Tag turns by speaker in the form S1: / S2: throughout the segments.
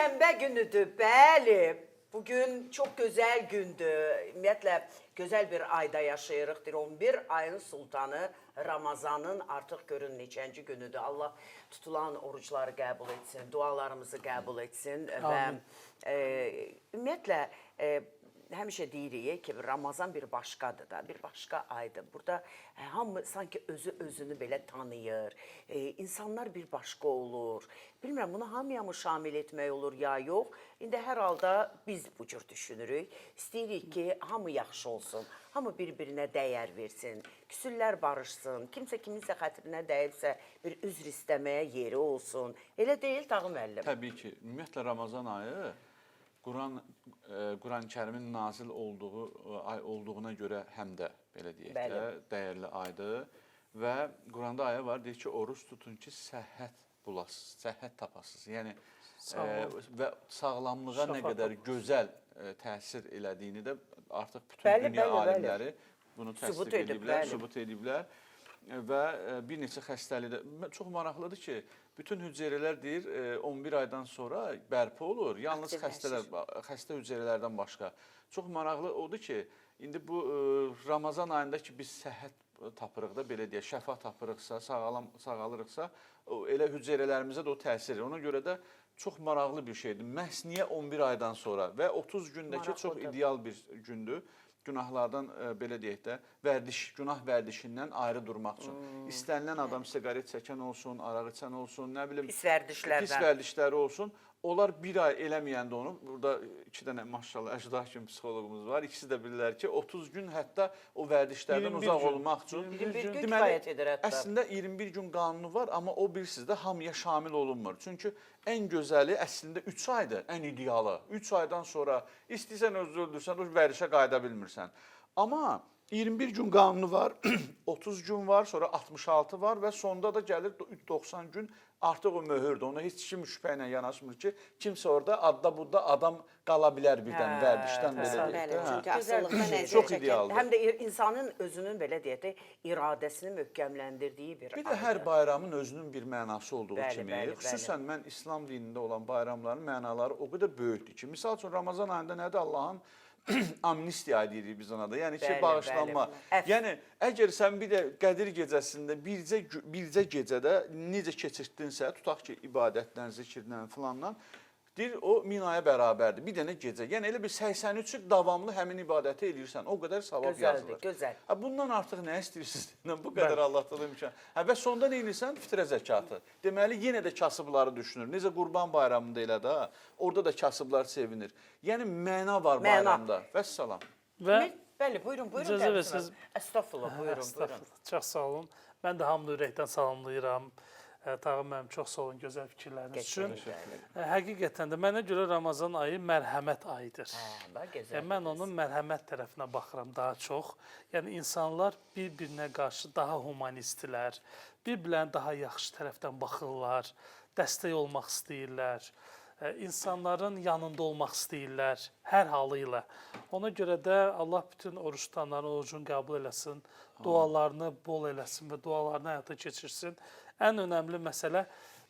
S1: Şənbə günüdür, bəli. Bugün çok güzel gündü. Ümumiyyətlə, gözəl bir ayda yaşayırıq. 11 ayın sultanı Ramazanın artıq görün neçənci günüdür. Allah tutulan oruçları qəbul etsin, dualarımızı qəbul etsin.
S2: Amin.
S1: Və ümumiyyətlə, həmişə deyirik ki, Ramazan bir başqadır da, bir başqa aydır. Burada hamı sanki özünü belə tanıyır. İnsanlar bir başqa olur. Bilmirəm, bunu hamıya mı şamil etmək olur ya yox? İndi hər halda biz bu cür düşünürük. İstəyirik ki, hamı yaxşı olsun, hamı bir-birinə dəyər versin, küsüllər barışsın, kimsə kiminsə xətrinə dəyibsə bir üzr istəməyə yeri olsun. Elə deyil, Tağı müəllim?
S3: Təbii ki, ümumiyyətlə Ramazan ayı Quran-Kərimin nazil ay olduğuna görə həm də belə deyək də dəyərli aydır və Quranda ayə var, deyir ki, oruç tutun ki, səhhət bulasınız, səhhət tapasınız. Yəni və sağlamlığa nə qədər gözəl təsir elədiyini də artıq bütün dünya alimləri bunu təsdiq ediblər, sübut ediblər. Və bir neçə xəstəlikdə çox maraqlıdır ki, bütün hüceyrələr deyir 11 aydan sonra bərpa olur. Yalnız xəstə hüceyrələrdən başqa. Çox maraqlı odur ki, indi bu Ramazan ayında ki biz səhhət tapırıq da, belə deyək, şəfa tapırıqsa, sağalırıqsa, elə hüceyrələrimizə də o təsir edir. Ona görə də çox maraqlı bir şeydir. Məhz niyə 11 aydan sonra və 30 gündəki çox ideal bir gündür. Günahlardan, belə deyək də, günah vərdişindən ayrı durmaq üçün. İstənilən adam siqaret çəkən olsun, araq içən olsun, nə bilim, pis vərdişləri olsun. Onlar bir ay eləməyəndə onu, burada 2 dənə maşallah əjdah kimi psixologumuz var. İkisi də bilirlər ki, 30 gün hətta o vərdişlərdən uzaq olmaq üçün.
S1: 21 gün kifayət edir hətta.
S3: Əslində 21 gün qanunu var, amma o bilirsiniz də hamıya şamil olunmur. Çünki ən gözəli əslində 3 aydır, ən idealı. 3 aydan sonra istəyirsən özünü öldürsən, o vərdişə qayıda bilmirsən. Amma 21 gün qanunu var, 30 gün var, sonra 66 var və sonda da gəlir 90 gün artıq o möhürdür. Ona heç kim şübhə ilə yanaşmır ki, kimsə orada adda-budda adam qala bilər birdən vərdişdən belə deyək.
S4: Çünki asıllıqda
S3: çox idealdır.
S1: Həm də insanın özünün belə deyək də iradəsini möhkəmləndirdiyi bir aydır.
S3: Bir də hər bayramın özünün bir mənası olduğu kimi, xüsusən mən İslam dinində olan bayramların mənaları o qədər böyükdür ki, misal üçün Ramazan ayında nədir Allahın amnistiya deyirik biz ona da, yəni ki, bağışlanma. Yəni, əgər sən bir də Qədir gecəsində, bircə gecədə necə keçirdinsə, tutaq ki, ibadətdən, zikirdən, filandan, deyir, o 1000 aya bərabərdir, bir dənə gecə. Yəni, elə bir 83 il davamlı həmin ibadəti eləyirsən, o qədər savab yazılır.
S1: Gözəl.
S3: Bundan artıq nə istəyirsiniz? Bu qədər Allahdan imkan. Və sonda nə edirsən? Fitrə zəkatı. Deməli, yenə də kasıbları düşünür. Necə Qurban bayramında elə də, orada da kasıblar sevinir. Yəni, məna var bayramda. Vəssalam.
S1: Bəli, buyurun, buyurun. Əstəğfurullah, buyurun.
S2: Çox sağ olun. Mən də hamını ürəkdən salamlayıram. Tağı mənim çox sağ olun, gözəl fikirləriniz üçün. Həqiqətən də mənə görə Ramazan ayı mərhəmət ayıdır. Mən onun mərhəmət tərəfinə baxıram daha çox. Yəni, insanlar bir-birinə qarşı daha humanistlər, bir-birlərinə daha yaxşı tərəfdən baxırlar, dəstək olmaq istəyirlər, insanların yanında olmaq istəyirlər, hər halı ilə. Ona görə də Allah bütün oruç tutanların orucunu qəbul eləsin, dualarını bol eləsin və dualarını həyata keçirsin. Ən önəmli məsələ,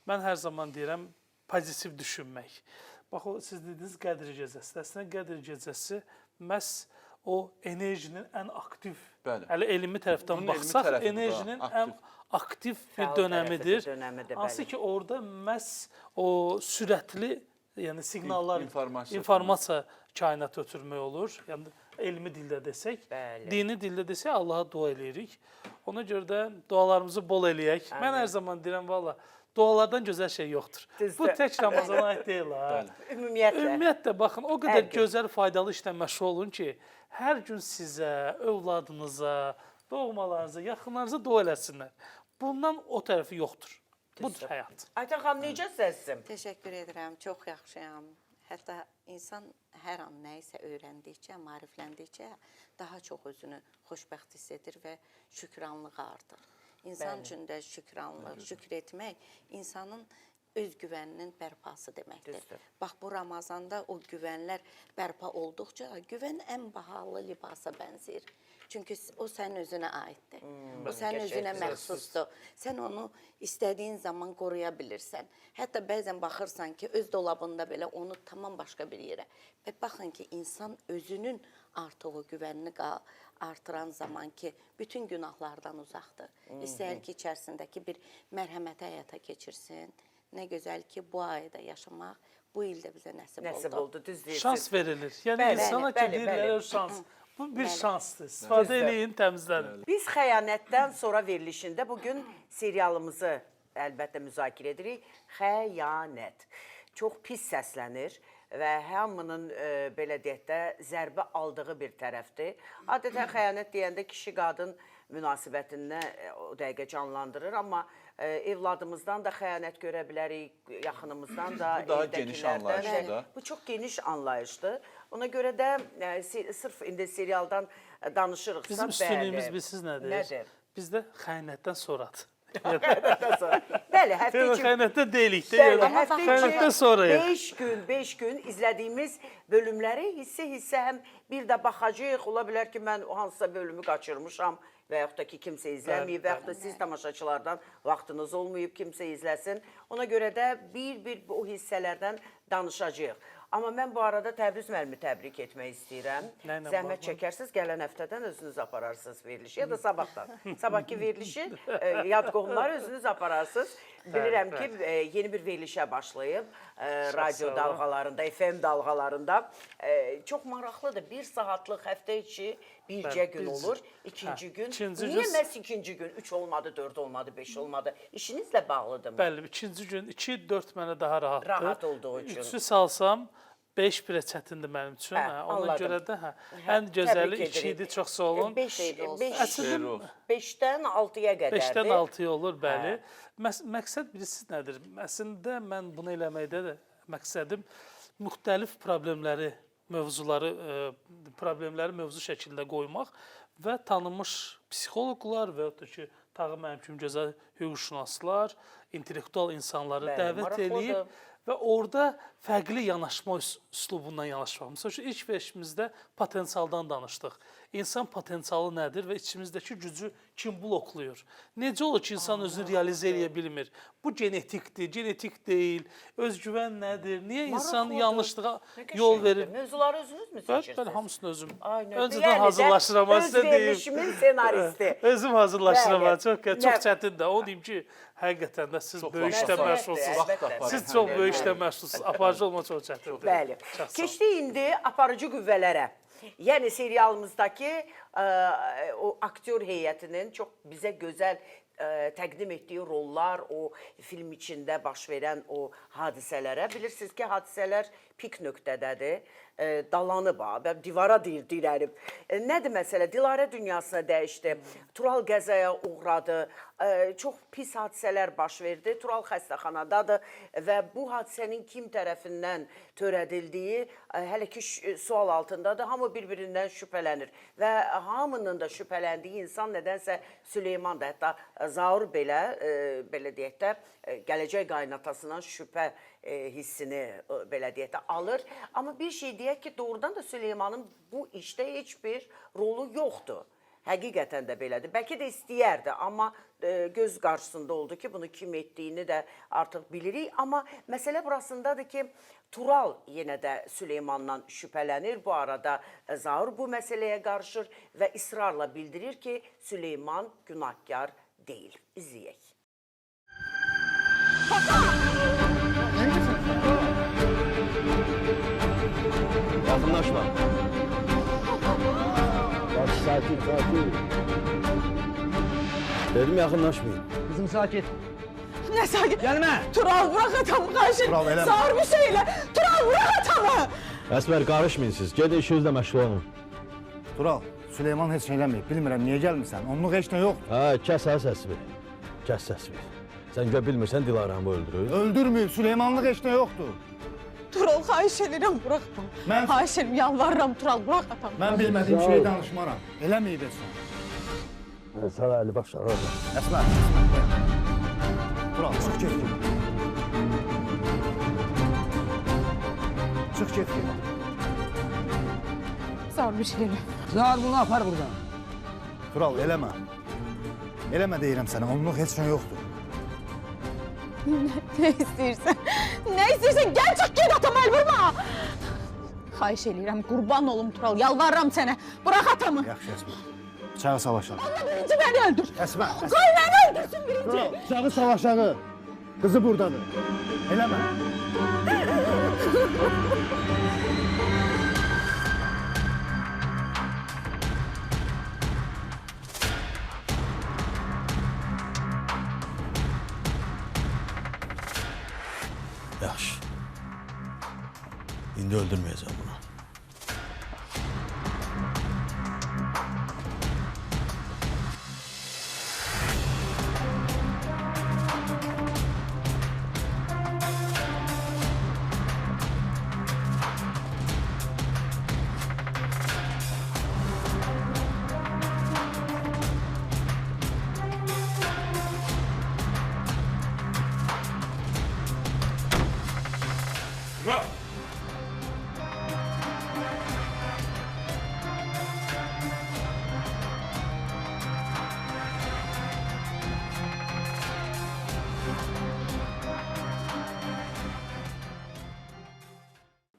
S2: mən hər zaman deyirəm, pozitiv düşünmək. Bax, siz dediniz Qədir gecəsi. Əslində, Qədir gecəsi məhz o enerjinin ən aktiv, hələ elmi tərəfdən baxsaq, enerjinin ən aktiv bir dönəmidir. Hansı ki, orada məhz o sürətli, yəni siqnallar, informasiya kainat ötürmək olur. Yəni, elmi dildə desək, dini dildə desək, Allaha dua eləyirik. Ona görə də dualarımızı bol eləyək. Mən hər zaman deyirəm, valla, dualardan gözəl şey yoxdur. Bu tək Ramazana aid deyil. Ümumiyyətlə, baxın, o qədər gözəl, faydalı işlə məşğul olun ki, hər gün sizə, övladınıza, doğmalarınıza, yaxınlarınıza dua eləsinlər. Bundan o tərəfi yoxdur. Budur həyat.
S1: Aytan xanım, necəsiniz?
S4: Təşəkkür edirəm, çox yaxşıyam. Hətta insan hər an nəyisə öyrəndikcə, marifləndikcə daha çox özünü xoşbəxt hiss edir və şükranlığı artır. İnsan üçün də şükranlıq, şükür etmək insanın öz güvəninin bərpası deməkdir. Bax, bu Ramazanda o güvənlər bərpa olduqca, güvən ən bahalı libasa bənzəyir. Çünki o sənin özünə aiddir. O sənin özünə məxsusdur. Sən onu istədiyin zaman qoruya bilirsən. Hətta bəzən baxırsan ki, öz dolabında belə onu tamam başqa bir yerə. Və baxın ki, insan özünün artığı, güvənini artıran zaman ki, bütün günahlardan uzaqdır. İstəyir ki, içərisindəki bir mərhəməti həyata keçirsin. Nə gözəl ki, bu ayda yaşamaq bu ildə bizə nəsib oldu.
S1: Düz deyirsiniz.
S2: Şans verilir. Yəni insana ki, deyirlər şans. Bu bir şansdır. İstifadə eləyin, təmizlənin.
S1: Biz xəyanətdən sonra verilişində bugün serialımızı əlbəttə müzakirə edirik. Xəyanət. Çox pis səslənir və hamının belə deyək də zərbə aldığı bir tərəfdir. Adətən xəyanət deyəndə kişi-qadın münasibətini o dəqiqə canlandırır, amma evladımızdan da xəyanət görə bilərik, yaxınımızdan da,
S3: bu daha geniş anlayışdır da.
S1: Bu çox geniş anlayışdır. Ona görə də sırf indi serialdan danışırıqsa,
S2: bizim üstünlüyümüz bilsiz nədir?
S1: Nədir?
S2: Bizdə xəyanətdən sonradır.
S1: Bəli, həftə içi
S2: xəyanətdə deyilik də.
S1: Xəyanətdən
S2: sonrayıq.
S1: 5 gün izlədiyimiz bölümləri hissə həm bir də baxacağıq. Ola bilər ki, mən hansısa bölümü qaçırmışam və yaxud da ki, kimsə izləməyib və yaxud da siz tamaşaçılardan vaxtınız olmayıb, kimsə izləsin. Ona görə də bir o hissələrdən danışacağıq. Amma mən bu arada Təbriz müəllimi təbrik etmək istəyirəm. Zəhmət çəkərsiniz, gələn həftədən özünüz apararsınız verilişi ya da sabahdan. Sabahki verilişi yad qohumları özünüz apararsınız. Bilirəm ki, yeni bir verilişə başlayıb radyo dalğalarında, FM dalğalarında. Çox maraqlıdır. 1 saatlıq həftə içi bircə gün olur, ikinci gün. Niyə məhz ikinci gün? 3 olmadı, 4 olmadı, 5 olmadı? İşinizlə bağlıdır mı?
S2: Bəli, ikinci gün 2-4 mənə daha rahatdır.
S1: Rahat olduğu üçün.
S2: 3-ü salsam 5 birə çətindir mənim üçün. Ona görə də ən gözəli 2 idi, çox sağ olun.
S1: 5-dən 6-ya qədərdir.
S2: 5-dən 6-ya olur, bəli. Məqsəd bilirsiniz nədir? Əslində mən bunu eləməkdə də məqsədim müxtəlif problemləri mövzu şəklində qoymaq və tanınmış psixoloqlar və yaxud da ki, Tağı mənim kimi gözəl hüquqşünaslar, intellektual insanları dəvət eləyib və orada fərqli yanaşma üslubundan yanaşmaq. Məsələn, ilk verilişimizdə potensialdan danışdıq. İnsan potensialı nədir və içimizdəki gücü kim bloklayır? Necə olur ki, insan özünü realizə edə bilmir? Bu genetikdir, genetik deyil. Özgüvən nədir? Niyə insan yanlışlığa yol verir?
S1: Mövzuları özünüz mü seçirsiniz?
S2: Mən hamısını özüm.
S1: Öncədən
S2: hazırlaşıram.
S1: Öz verilişimin senaristi.
S2: Özüm hazırlaşıram. Çox çətindir. O deyim ki, həqiqətən də siz böyük işlə məşğulsunuz. Siz çox böyük işlə məşğulsunuz. Aparıcı olma çox çətindir.
S1: Bəli. Keçdik indi aparıcı qüvvələrə. Yəni serialımızdakı o aktyor heyətinin çox bizə gözəl təqdim etdiyi rollar, o film içində baş verən o hadisələrə. Bilirsiniz ki, hadisələr pik nöqtədədir. Dalanıb, divara dirənib. Nədir məsələ? Dilarə dünyasına dəyişdi. Tural qəzaya uğradı. Çox pis hadisələr baş verdi. Tural xəstəxanadadır və bu hadisənin kim tərəfindən törədildiyi hələ ki sual altındadır. Hamı bir-birindən şübhələnir və hamının da şübhələndiyi insan nədənsə Süleymandır. Hətta Zaur belə deyək də, gələcək qaynatasından şübhə hissini belə deyək də alır. Amma bir şey deyək ki, doğrudan da Süleymanın bu işdə heç bir rolu yoxdur. Həqiqətən də belədir. Bəlkə də istəyərdi, amma göz qarşısında oldu ki, bunu kim etdiyini də artıq bilirik. Amma məsələ burasındadır ki, Tural yenə də Süleymandan şübhələnir. Bu arada Zaur bu məsələyə qarışır və israrla bildirir ki, Süleyman günahkar deyil. İzləyək.
S5: Yakınlaşma. Bak sakin. Dedim yakınlaşmayın.
S6: Kızım sakin.
S7: Ne sakin?
S6: Gelme.
S7: Tural bırak atamı karşı.
S6: Tural, eleme.
S7: Sağır bir şeyle. Tural bırak atamı.
S5: Əsmər qarışmayın siz. Gedin işinizlə məşğul olun.
S6: Tural, Süleyman heç nə eləməyib. Bilmirəm niyə gəlmirsən. Onluq heç nə yox.
S5: Kəs səsini. Kəs səsini. Sən gör bilmirsən Dilaranı öldürür.
S6: Öldürməyib. Süleymanlıq heç nə yoxdur.
S7: Tural xahiş ederim bırak atamı.
S6: Ben-
S7: Xahiş ederim yalvarırım Tural bırak atamı.
S6: Mən bilmədiyim şeyi danışmaram. Eləməyib etsən.
S5: Sənə əli başlar orada.
S6: Əsmər. Tural, çıx get. Çıx get.
S7: Sağır bir şeyle.
S8: Zahar bunu apar buradan.
S6: Tural, eləmə. Eləmə deyirəm sənə, onluq heç nə yoxdur.
S7: Ne istiyorsan? Ne istiyorsan? Gel çık git atama el vurma. Xahiş eləyirəm, qurban olum Tural, yalvarıram sənə. Bırak atamı.
S6: Yaxşı, Əsmə. Bıçağı sal aşağı.
S7: Allah birinci beni öldür.
S6: Əsmə,
S7: Koy beni öldürsün birinci.
S6: Tural, bıçağı sal aşağı. Kızı buradadır. Eləmə.
S5: Yaxşı. İndi öldürməyəcəm bunu.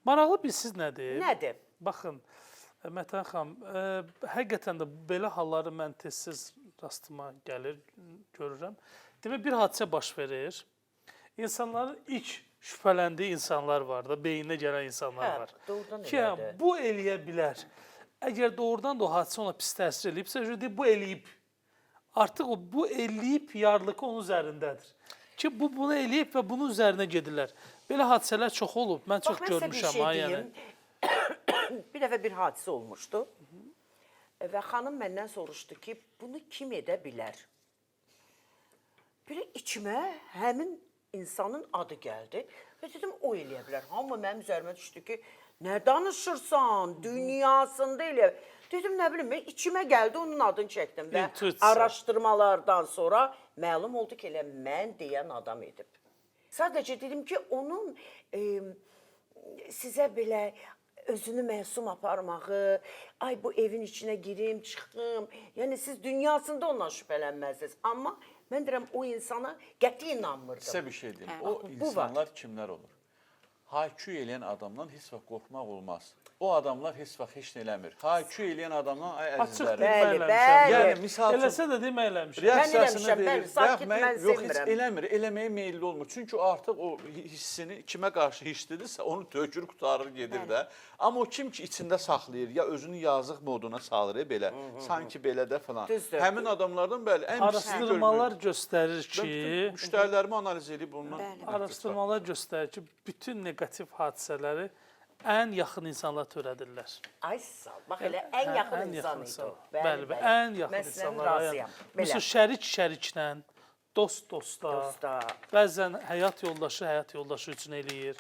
S2: Maraqlı bilsiz nədir?
S1: Nədir?
S2: Baxın, Mətən xanım, həqiqətən də belə halları mən tez-tez rastıma gəlir, görürəm. Demək, bir hadisə baş verir. İnsanların ilk şübhələndiyi insanlar var da, beyninə gələn insanlar var.
S1: Doğrudan
S2: Ki,
S1: elədir.
S2: bu eləyə bilər. Əgər doğrudan da o hadisə ona pis təsir eləyibsə, bu eləyib. Artıq o, bu eləyib yarlıqı onun üzərindədir. Ki, bu bunu eləyib və bunun üzərinə gedirlər. Belə hadisələr çox olub, mən çox görmüşəm.
S1: Bax, mən sizə bir şey deyim. Bir dəfə bir hadisə olmuşdu. Və xanım məndən soruşdu ki, bunu kim edə bilər? Bir içimə həmin insanın adı gəldi. Və dedim, o eləyə bilər. Hamı mənim üzərimə düşdü ki, nə danışırsan, dünyasında eləyə bilər. Dedim, nə bilim, içimə gəldi, onun adını çəkdim. Və araşdırmalardan sonra məlum oldu ki, elə mən deyən adam edib. Sadəcə dedim ki, onun sizə belə özünü məsum aparmağı, ay bu evin içinə girim, çıxım, yəni siz dünyasında ondan şübhələnməzdiniz. Amma mən deyirəm, o insana qəti inanmırdım.
S3: Sizə bir şey deyim, o insanlar kimlər olur? Haykü eləyən adamdan heç vaxt qorxmaq olmaz. O adamlar heç vaxt heç nə eləmir. Haykü eləyən adamdan ay əzizlərim.
S1: Bəli.
S3: Yəni misal üçün
S2: Eləsə də demə eləmişəm.
S3: reaksiyasını
S1: Mən
S3: verir.
S1: sakit, mən
S3: Yox, heç
S1: sevmirəm.
S3: eləmir, eləməyə meyilli olmur. Çünki o artıq o hissini kimə qarşı hisslidirsə, onu tökür, qutarır, gedir də. Amma o kim ki içində saxlayır, ya özünü yazıq moduna salır, belə, sanki belə də falan.
S1: Düzdür.
S3: Həmin adamlardan bəli, ən pisini
S2: Araşdırmalar
S3: görmür.
S2: göstərir ki,
S3: Müştərilərimi analiz edib ondan.
S2: araşdırmalar göstərir ki, bütün neqativ hadisələri ən yaxın insanlar törədirlər.
S1: Ay sağ ol. Bax elə ən yaxın insan idi o.
S2: Bəli, ən yaxın
S1: Mən sizlə
S2: insanlar.
S1: razıyam.
S2: Məsələn, şərik-şəriklə, dost-dosta,
S1: Dosta.
S2: bəzən həyat yoldaşı üçün eləyir.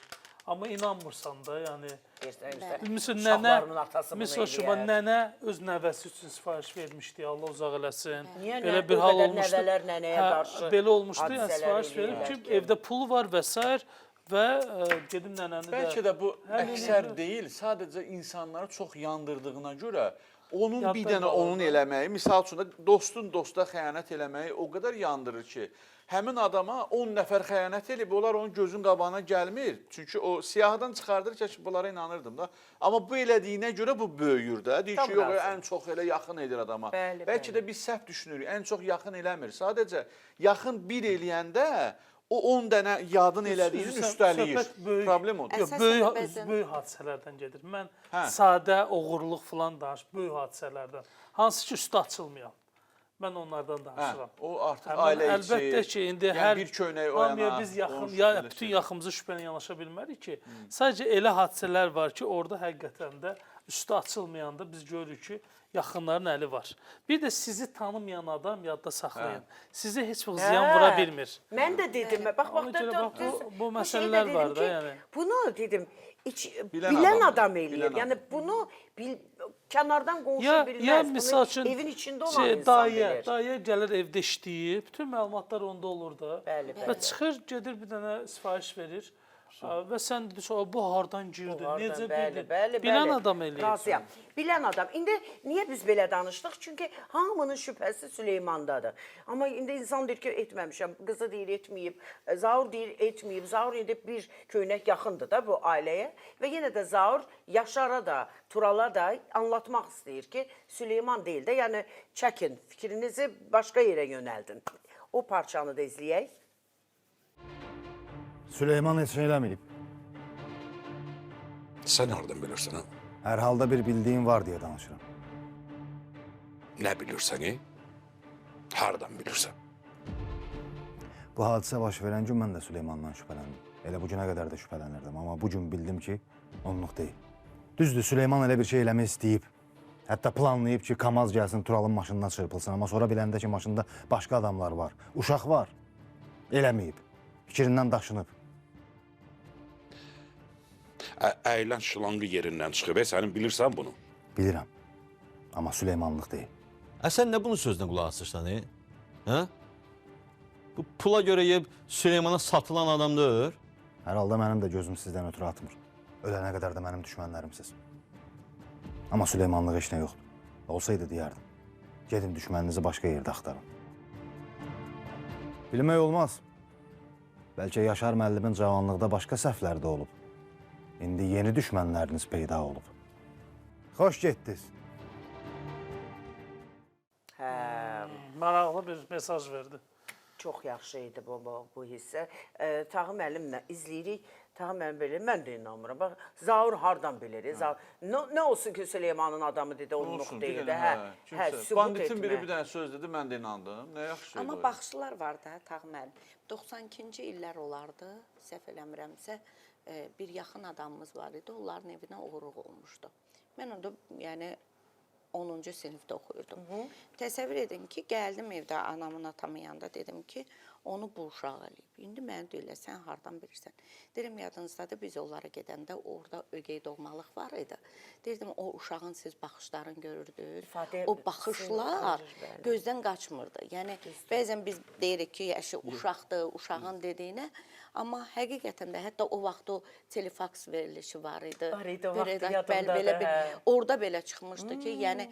S2: Amma inanmırsan da, yəni Məsələn,
S1: Uşaqlarımın atası bunu
S2: Məsələn,
S1: eləyər.
S2: nənə öz nəvəsi üçün sifariş vermişdi, Allah uzaq eləsin.
S1: Niyə
S2: Belə
S1: nə-
S2: bir
S1: o
S2: hal
S1: qədər
S2: olmuşdu.
S1: nəvələr nənəyə qarşı
S2: Belə olmuşdu, yəni
S1: hadisələr
S2: sifariş verib
S1: eləyirlər
S2: ki,
S1: ki.
S2: evdə pul var və s. və gedim nənəni də...
S3: Bəlkə də bu əksər deyil, sadəcə insanları çox yandırdığına görə onun
S2: Yadda
S3: bir dənə
S2: qalır
S3: onun eləməyi, misal üçün də dostun dosta xəyanət eləməyi o qədər yandırır ki, həmin adama 10 nəfər xəyanət edib, onlar onun gözün qabağına gəlmir. Çünki o siyahıdan çıxardır ki, bunlara inanırdım da. Amma bu elədiyinə görə bu böyüyür də. Deyir ki, yox, ən çox elə yaxın edir adama. Bəlkə də biz səhv düşünürük, ən çox yaxın eləmir. Sadəcə yaxın bir eləyəndə o 10 dənə yadın elədiyinin üstəliyir. Problem odur.
S2: Yox, böyük hadisələrdən gedir. Mən sadə, oğurluq falan danış, böyük hadisələrdən. Hansı ki, üstü açılmayan. Mən onlardan danışıram.
S3: O artıq ailə içi,
S2: əlbəttə ki, indi hər
S3: bir köynək oyana,
S2: biz bütün yaxınımızı şübhələn yanaşa bilmərik ki, sadəcə elə hadisələr var ki, orada həqiqətən də üstü açılmayanda biz görürük ki, yaxınların əli var. Bir də sizi tanımayan adam yadda saxlayın. Sizə heç vaxt ziyan vura bilmir.
S1: Mən də dedim, bax,
S2: bu məsələlər var da, yəni.
S1: Bunu dedim, bilən adam eləyir. Yəni bunu kənardan qonşu bilməz.
S2: Misal üçün,
S1: evin içində olan insan bilir.
S2: Dayı gəlir evdə işləyir, bütün məlumatlar onda olur da. Və çıxır, gedir bir dənə sifariş verir.
S3: yaxşı.
S2: Və sən dedin, bu hardan girdi? Necə bildi?
S1: Bəli,
S2: Bilən adam eləyir.
S1: Razıyam. Bilən adam. İndi niyə biz belə danışdıq? Çünki hamının şübhəsi Süleymandadır. Amma indi insan deyir ki, etməmişəm. Qızı deyir, etməyib. Zaur deyir, etməyib. Zaur indi bir köynək yaxındır da bu ailəyə. Və yenə də Zaur Yaşara da, Turala da anlatmaq istəyir ki, Süleyman deyil də. Yəni, çəkin, fikrinizi başqa yerə yönəldin. O parçanı da izləyək.
S6: Süleyman heç şey eləməyib.
S8: Sen nereden bilirsin ha?
S6: Hər halda bir bildiyim var deyə danışıram.
S8: Ne bilirsen iyi? Hardan bilirsen?
S6: Bu hadisə baş verən gün mən də Süleymandan şübhələndim. Elə bu günə qədər də şübhələnirdim. Amma bu gün bildim ki, onluq deyil. Düzdür, Süleyman elə bir şey eləmək istəyib. Hətta planlayıb ki, Kamaz gəlsin, Turalın maşından çırpılsın. Amma sonra biləndə ki, maşında başqa adamlar var. Uşaq var. Eləməyib. Fikrindən daşınıb.
S8: Eylən şılangı yerindən çıxıb, sənin bilirsən bunu.
S6: Bilirəm. Amma Süleymanlıq deyil.
S5: Sən nə bunun sözünə qulaq asırsan, hə? Bu pula görə yeyib Süleymana satılan adamdır.
S6: Hər halda mənim də gözüm sizdən ötürü atmır. Ölənə qədər də mənim düşmənlərimsiz. Amma Süleymanlıq heç nə yoxdur. Olsaydı deyərdim. Gedin düşməninizi başqa yerdə axtarın. Bilmək olmaz. Bəlkə Yaşar müəllimin cavanlıqda başqa səhvlərdə olub. İndi yeni düşmənləriniz peyda olub. Xoş getdiniz.
S2: Maraqlı bir mesaj verdi.
S1: Çox yaxşı idi bu hissə. Tağı müəllimlə izləyirik. Tağı müəllim belə, mən də inanmıram. Bax, Zaur hardan bilir? Nə olsun ki, Süleymanın adamı dedi, onluq deyildi.
S3: Banditin biri bir dənə söz dedi, mən də inandım. Nə yaxşı şeydir.
S4: Amma baxışlar var da, Tağı müəllim. 92-ci illər olardı, səhv eləmirəmsə, bir yaxın adamımız var idi, onların evinə oğruq olmuşdu. Mən onda, yəni, 10-cu sinifdə oxuyurdum. Təsəvvür edin ki, gəldim evdə anamın atamın yanında, dedim ki, onu bu uşaq eləyib. İndi mənə deyirlər, sən hardan bilirsən? Deyirəm, yadınızdadır, biz onlara gedəndə orada ögey doğmalıq var idi. Deyirdim, o uşağın siz baxışlarını görürdünüz. O baxışlar gözdən qaçmırdı. Yəni, bəzən biz deyirik ki, yaşı uşaqdır, uşağın dediyinə, amma həqiqətən də hətta o vaxt o telefaks verilişi var idi.
S1: Var idi, o vaxt yadımdadır.
S4: Orada belə çıxmışdı ki, yəni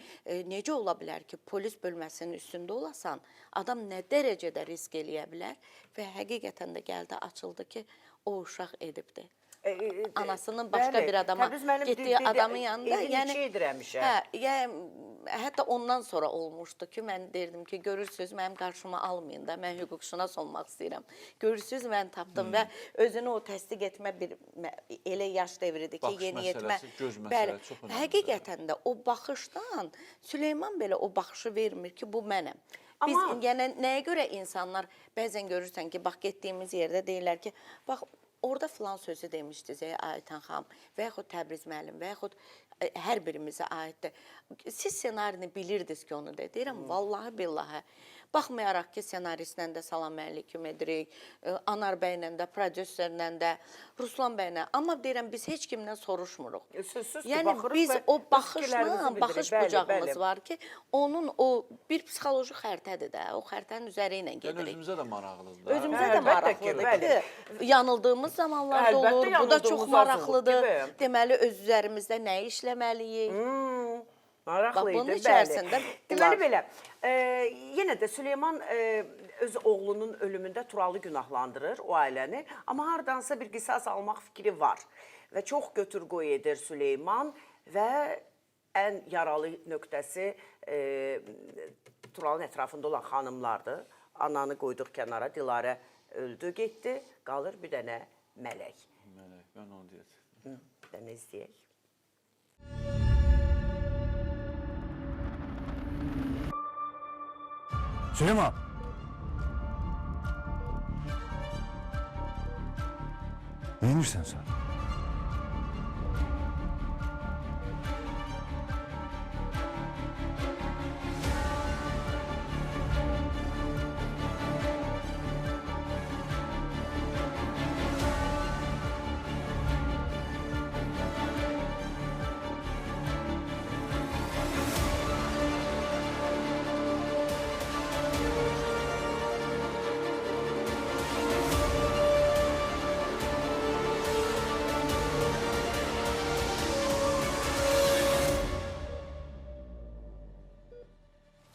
S4: necə ola bilər ki, polis bölməsinin üstündə olasan, adam nə dərəcədə risk eləyə bilər və həqiqətən də gəldi, açıldı ki, o uşaq edibdir. Anasının başqa bir adama getdiyi adamın yanında, hətta ondan sonra olmuşdu ki, mən deyirdim ki, görürsünüz, mənim qarşıma almayın da, mən hüquqşünas olmaq istəyirəm. Görürsünüz, mən tapdım və özünü o təsdiq etmə bir elə yaş devridir ki, yeniyetmə.
S3: Göz məsələsi çox önəmlidir.
S4: Həqiqətən də o baxışdan Süleyman belə o baxışı vermir ki, bu mənəm. Biz, yəni, nəyə görə insanlar bəzən görürsən ki, bax, getdiyimiz yerdə deyirlər ki, bax, orada filan sözü demişdiniz, Aytan xanım, və yaxud Təbriz müəllim, və yaxud hər birimizə aiddir. Siz ssenarini bilirdiniz ki, onu da deyirəm, vallahi billahi. Baxmayaraq ki, senaristlə də salam əleyküm edirik, Anar bəylə də, prodüserlə də, Ruslan bəylə. Amma deyirəm, biz heç kimdən soruşmuruq. Yəni, biz o baxışla, baxış bucağımız var ki, onun o bir psixoloji xəritədir də, o xəritənin üzəri ilə gedirik.
S3: Yəni, özümüzə də maraqlıdır.
S4: Özümüzə də maraqlıdır ki, yanıldığımız zamanlarda olur, bu da çox maraqlıdır. Deməli, öz üzərimizdə nə işləməliyik?
S1: Maraqlıydı, bəli. Deməli belə, yenə də Süleyman öz oğlunun ölümündə Turalı günahlandırır o ailəni, amma hardansa bir qisas almaq fikri var və çox götür-qoy edir Süleyman və ən yaralı nöqtəsi Turalın ətrafında olan xanımlardır. Ananı qoyduq kənara, Dilarə öldü, getdi, qalır bir dənə mələk.
S3: Mələk, mən onu deyəcəm.
S1: Bir dənə izləyək.
S6: Süleyman! Neymişsən sən?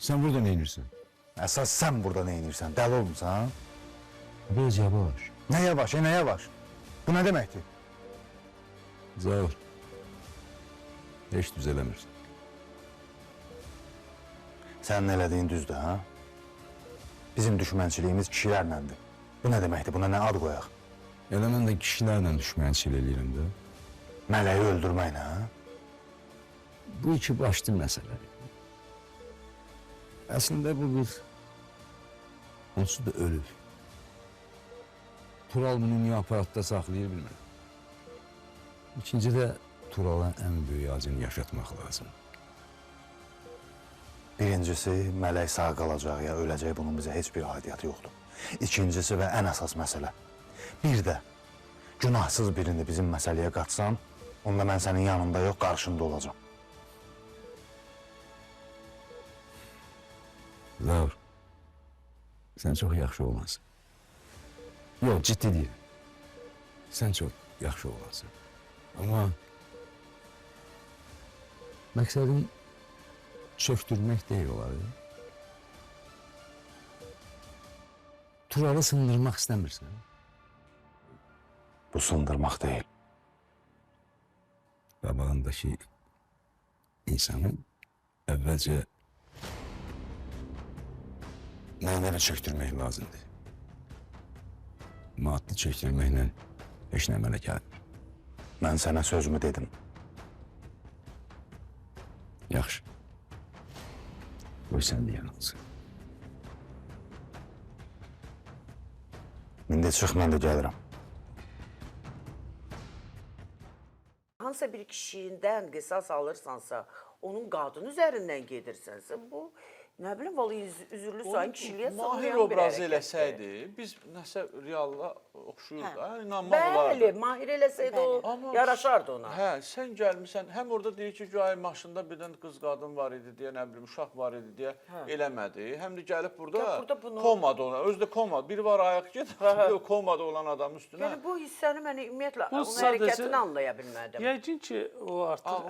S9: Sen burada ne inirsin?
S6: Əsas sən burada nə edirsən? Dəli olmusan?
S9: Biraz yavaş.
S6: Nə yavaş, nə yavaş? Bu nə deməkdir?
S9: Zaur. Heç düzələmirsən.
S6: Sənin elədiyin düzdür, ha? Bizim düşmənçiliyimiz kişilərləndir. Bu nə deməkdir? Buna nə ad qoyaq?
S9: Elə mən də kişilərlə düşmənçilik eləyirəm də.
S6: Mələyi öldürməklə, ha?
S9: Bu iki başlı məsələ. Əslində bu bir onsuz da ölür. Tural bunu niyə aparatda saxlayır bilmirəm. İkinci də Turalın ən böyük acını yaşatmaq lazım.
S6: Birincisi, mələk sağ qalacaq ya öləcək, bunun bizə heç bir aidiyyatı yoxdur. İkincisi və ən əsas məsələ. Bir də günahsız birini bizim məsələyə qatsan, onda mən sənin yanında yox, qarşında olacam.
S9: Zaur, sən çox yaxşı olansın. Yox, ciddi deyil. Sən çox yaxşı olansın. Amma məqsədin çöktürmək deyil olar. Turalı sındırmaq istəmirsən.
S6: Bu sındırmaq deyil.
S9: Qabağındakı insanı əvvəlcə mənəvi çöktürmək lazımdır. Maddi çöktürməklə heç nə əmələ gəlmir.
S6: Mən sənə sözümü dedim.
S9: Yaxşı. Qoy sən də yanılsın.
S6: İndi çıx, mən də gəlirəm.
S1: Hansısa bir kişiyindən qisas alırsansa, onun qadın üzərindən gedirsənsə, bu nə bilim, vallahi üzürlü sayın kişiliyə
S3: Mahir
S1: sığmayan bir
S3: obrazı
S1: hərəkətdir.
S3: eləsəydi, biz nəsə realla oxşuyur da, inanmaq
S1: Bəli,
S3: olardı.
S1: Mahir eləsəydi o
S3: Amma
S1: yaraşardı ona.
S3: Hə, sən gəlmisən, həm orada deyir ki, güya maşında birdən qız qadın var idi deyə, nə bilim, uşaq var idi deyə eləmədi. Həm də gəlib
S1: Gəl
S3: burada
S1: burada bunu-
S3: komada ona, özü də komada. Biri var ayaq gedir, komada olan adamın üstünə.
S1: Yəni bu hissəni mən ümumiyyətlə
S2: Bu
S1: onun
S2: sadəcə-
S1: hərəkətini anlaya bilmədim.
S2: Yəqin ki, o artıq